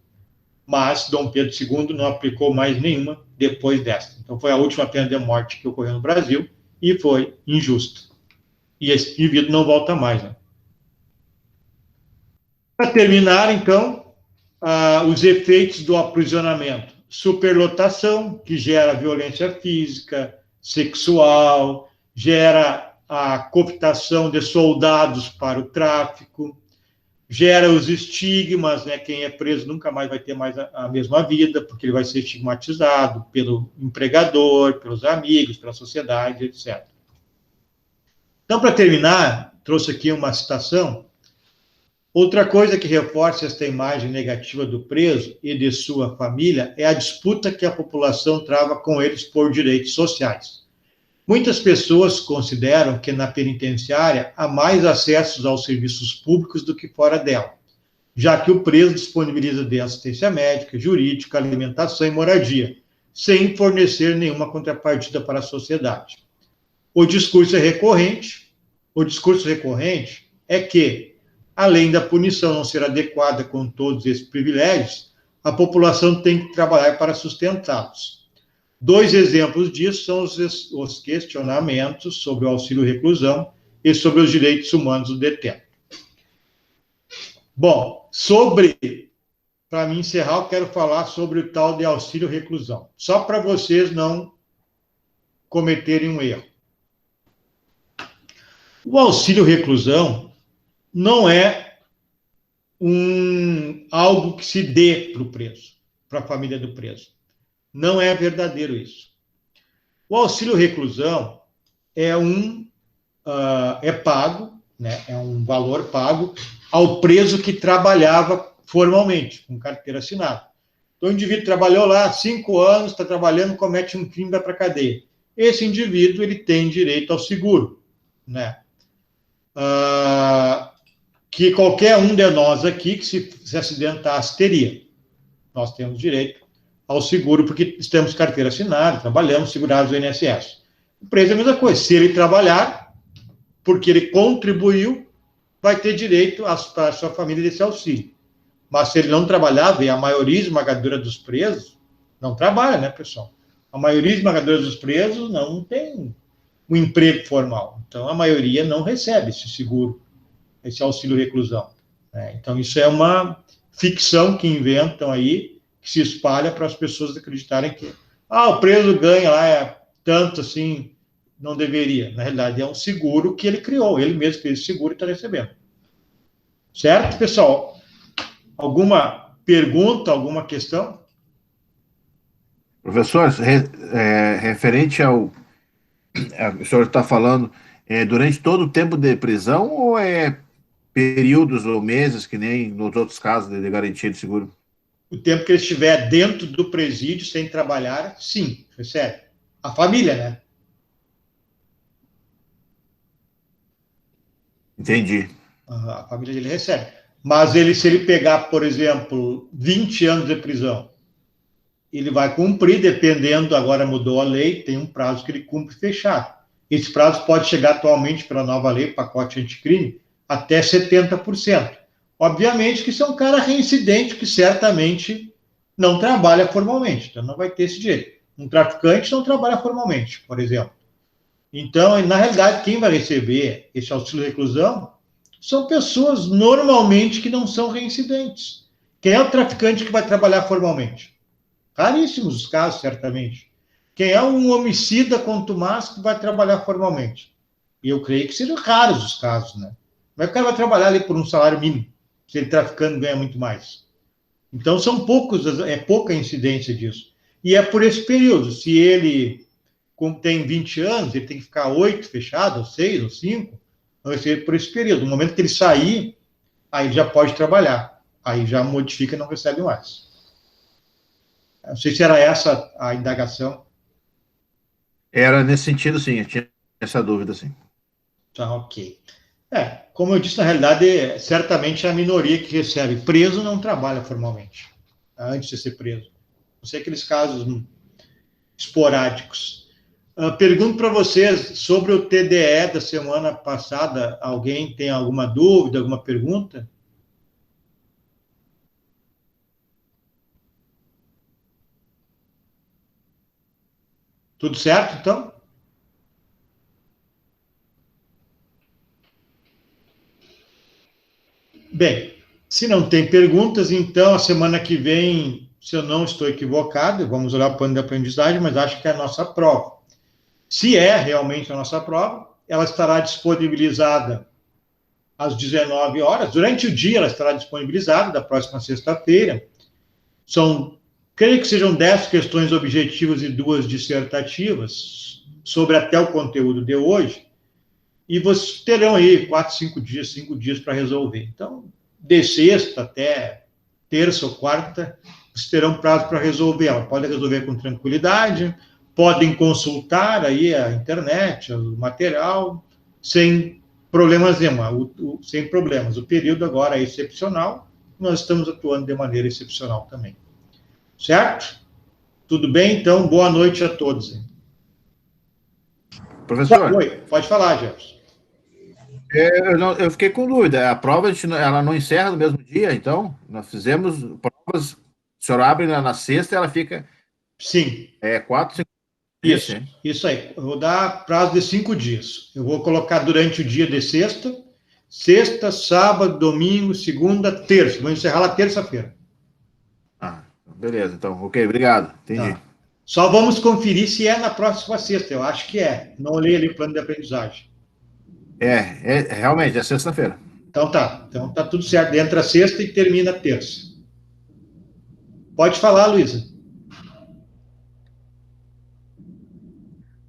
mas Dom Pedro II não aplicou mais nenhuma depois desta. Então, foi a última pena de morte que ocorreu no Brasil e foi injusta. E esse indivíduo não volta mais, né? Para terminar, então, os efeitos do aprisionamento. Superlotação, que gera violência física, sexual, gera a cooptação de soldados para o tráfico, gera os estigmas, né? Quem é preso nunca mais vai ter mais a mesma vida, porque ele vai ser estigmatizado pelo empregador, pelos amigos, pela sociedade, etc. Então, para terminar, trouxe aqui uma citação. Outra coisa que reforça esta imagem negativa do preso e de sua família é a disputa que a população trava com eles por direitos sociais. Muitas pessoas consideram que na penitenciária há mais acessos aos serviços públicos do que fora dela, já que o preso disponibiliza de assistência médica, jurídica, alimentação e moradia, sem fornecer nenhuma contrapartida para a sociedade. O discurso recorrente é que, além da punição não ser adequada com todos esses privilégios, a população tem que trabalhar para sustentá-los. 2 exemplos disso são os questionamentos sobre o auxílio-reclusão e sobre os direitos humanos do detento. Bom, para me encerrar, eu quero falar sobre o tal de auxílio-reclusão, só para vocês não cometerem um erro. O auxílio-reclusão não é algo que se dê para o preso, para a família do preso. Não é verdadeiro isso. O auxílio-reclusão é pago, né, é um valor pago ao preso que trabalhava formalmente, com carteira assinada. Então, o indivíduo trabalhou lá 5 anos, está trabalhando, comete um crime, vai para a cadeia. Esse indivíduo ele tem direito ao seguro, né? Que qualquer um de nós aqui que se acidentasse teria. Nós temos direito ao seguro, porque estamos carteira assinada, trabalhamos segurados no INSS. O preso é a mesma coisa. Se ele trabalhar, porque ele contribuiu, vai ter direito a sua família desse auxílio. Mas se ele não trabalhar, a maioria esmagadora dos presos não trabalha, né, pessoal? A maioria esmagadora dos presos não tem um emprego formal. Então, a maioria não recebe esse seguro, esse auxílio reclusão. Né? Então, isso é uma ficção que inventam aí, que se espalha para as pessoas acreditarem que o preso ganha lá tanto assim, não deveria. Na realidade, é um seguro que ele criou, ele mesmo fez esse seguro e está recebendo. Certo, pessoal? Alguma pergunta, alguma questão? Professor, referente ao... o senhor está falando, durante todo o tempo de prisão ou é períodos ou meses, que nem nos outros casos de garantia de seguro? O tempo que ele estiver dentro do presídio, sem trabalhar, sim, recebe. A família, né? Entendi. A família dele recebe. Mas se ele pegar, por exemplo, 20 anos de prisão, ele vai cumprir, dependendo, agora mudou a lei, tem um prazo que ele cumpre fechado. Esse prazo pode chegar atualmente, pela nova lei, pacote anticrime, até 70%. Obviamente que isso é um cara reincidente, que certamente não trabalha formalmente, então não vai ter esse direito. Um traficante não trabalha formalmente, por exemplo. Então, na realidade, quem vai receber esse auxílio reclusão são pessoas, normalmente, que não são reincidentes. Quem é o traficante que vai trabalhar formalmente? Raríssimos os casos, certamente. Quem é um homicida contumaz que vai trabalhar formalmente? E eu creio que seriam raros os casos, né? Mas o cara vai trabalhar ali por um salário mínimo, se ele traficando ganha muito mais. Então, são poucos, é pouca incidência disso. E é por esse período. Se ele tem 20 anos, ele tem que ficar 8 fechado, ou 6, ou 5, vai ser por esse período. No momento que ele sair, aí ele já pode trabalhar. Aí já modifica e não recebe mais. Não sei se era essa a indagação. Era nesse sentido, sim, eu tinha essa dúvida, sim. Tá, ok. Como eu disse, na realidade, certamente é a minoria que recebe. Preso não trabalha formalmente, antes de ser preso. Não sei aqueles casos esporádicos. Pergunto para vocês sobre o TDE da semana passada. Alguém tem alguma dúvida, alguma pergunta? Tudo certo, então? Bem, se não tem perguntas, então a semana que vem, se eu não estou equivocado, vamos olhar para o plano de aprendizagem, mas acho que é a nossa prova. Se é realmente a nossa prova, ela estará disponibilizada às 19 horas. Durante o dia ela estará disponibilizada, da próxima sexta-feira. Creio que sejam 10 questões objetivas e 2 dissertativas, sobre até o conteúdo de hoje. E vocês terão aí 4, 5 dias, 5 dias para resolver. Então, de sexta até terça ou quarta, vocês terão prazo para resolver. Ela pode resolver com tranquilidade, podem consultar aí a internet, o material, sem problemas nenhum, sem problemas. O período agora é excepcional, nós estamos atuando de maneira excepcional também. Certo? Tudo bem? Então, boa noite a todos. Professor? Oi, pode falar, Jefferson. Eu fiquei com dúvida. A prova ela não encerra no mesmo dia, então? Nós fizemos provas, o senhor abre na sexta e ela fica... Sim. 4, 5 dias. Isso aí. Eu vou dar prazo de 5 dias. Eu vou colocar durante o dia de sexta, sábado, domingo, segunda, terça. Vou encerrar lá terça-feira. Beleza, então. Ok, obrigado. Entendi. Tá. Só vamos conferir se é na próxima sexta. Eu acho que é. Não olhei ali o plano de aprendizagem. Realmente, é sexta-feira. Então tá. Então tá tudo certo. Entra sexta e termina terça. Pode falar, Luísa.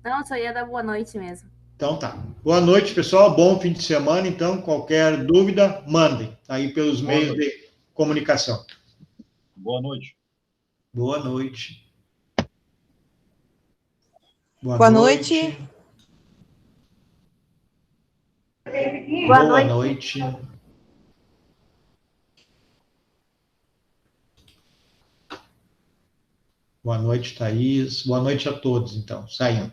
Não, só ia dar boa noite mesmo. Então tá. Boa noite, pessoal. Bom fim de semana. Então, qualquer dúvida, mandem aí pelos meios de comunicação. Boa noite. Boa noite. Boa noite. Boa noite. Boa noite, Thaís. Boa noite a todos, então, saindo.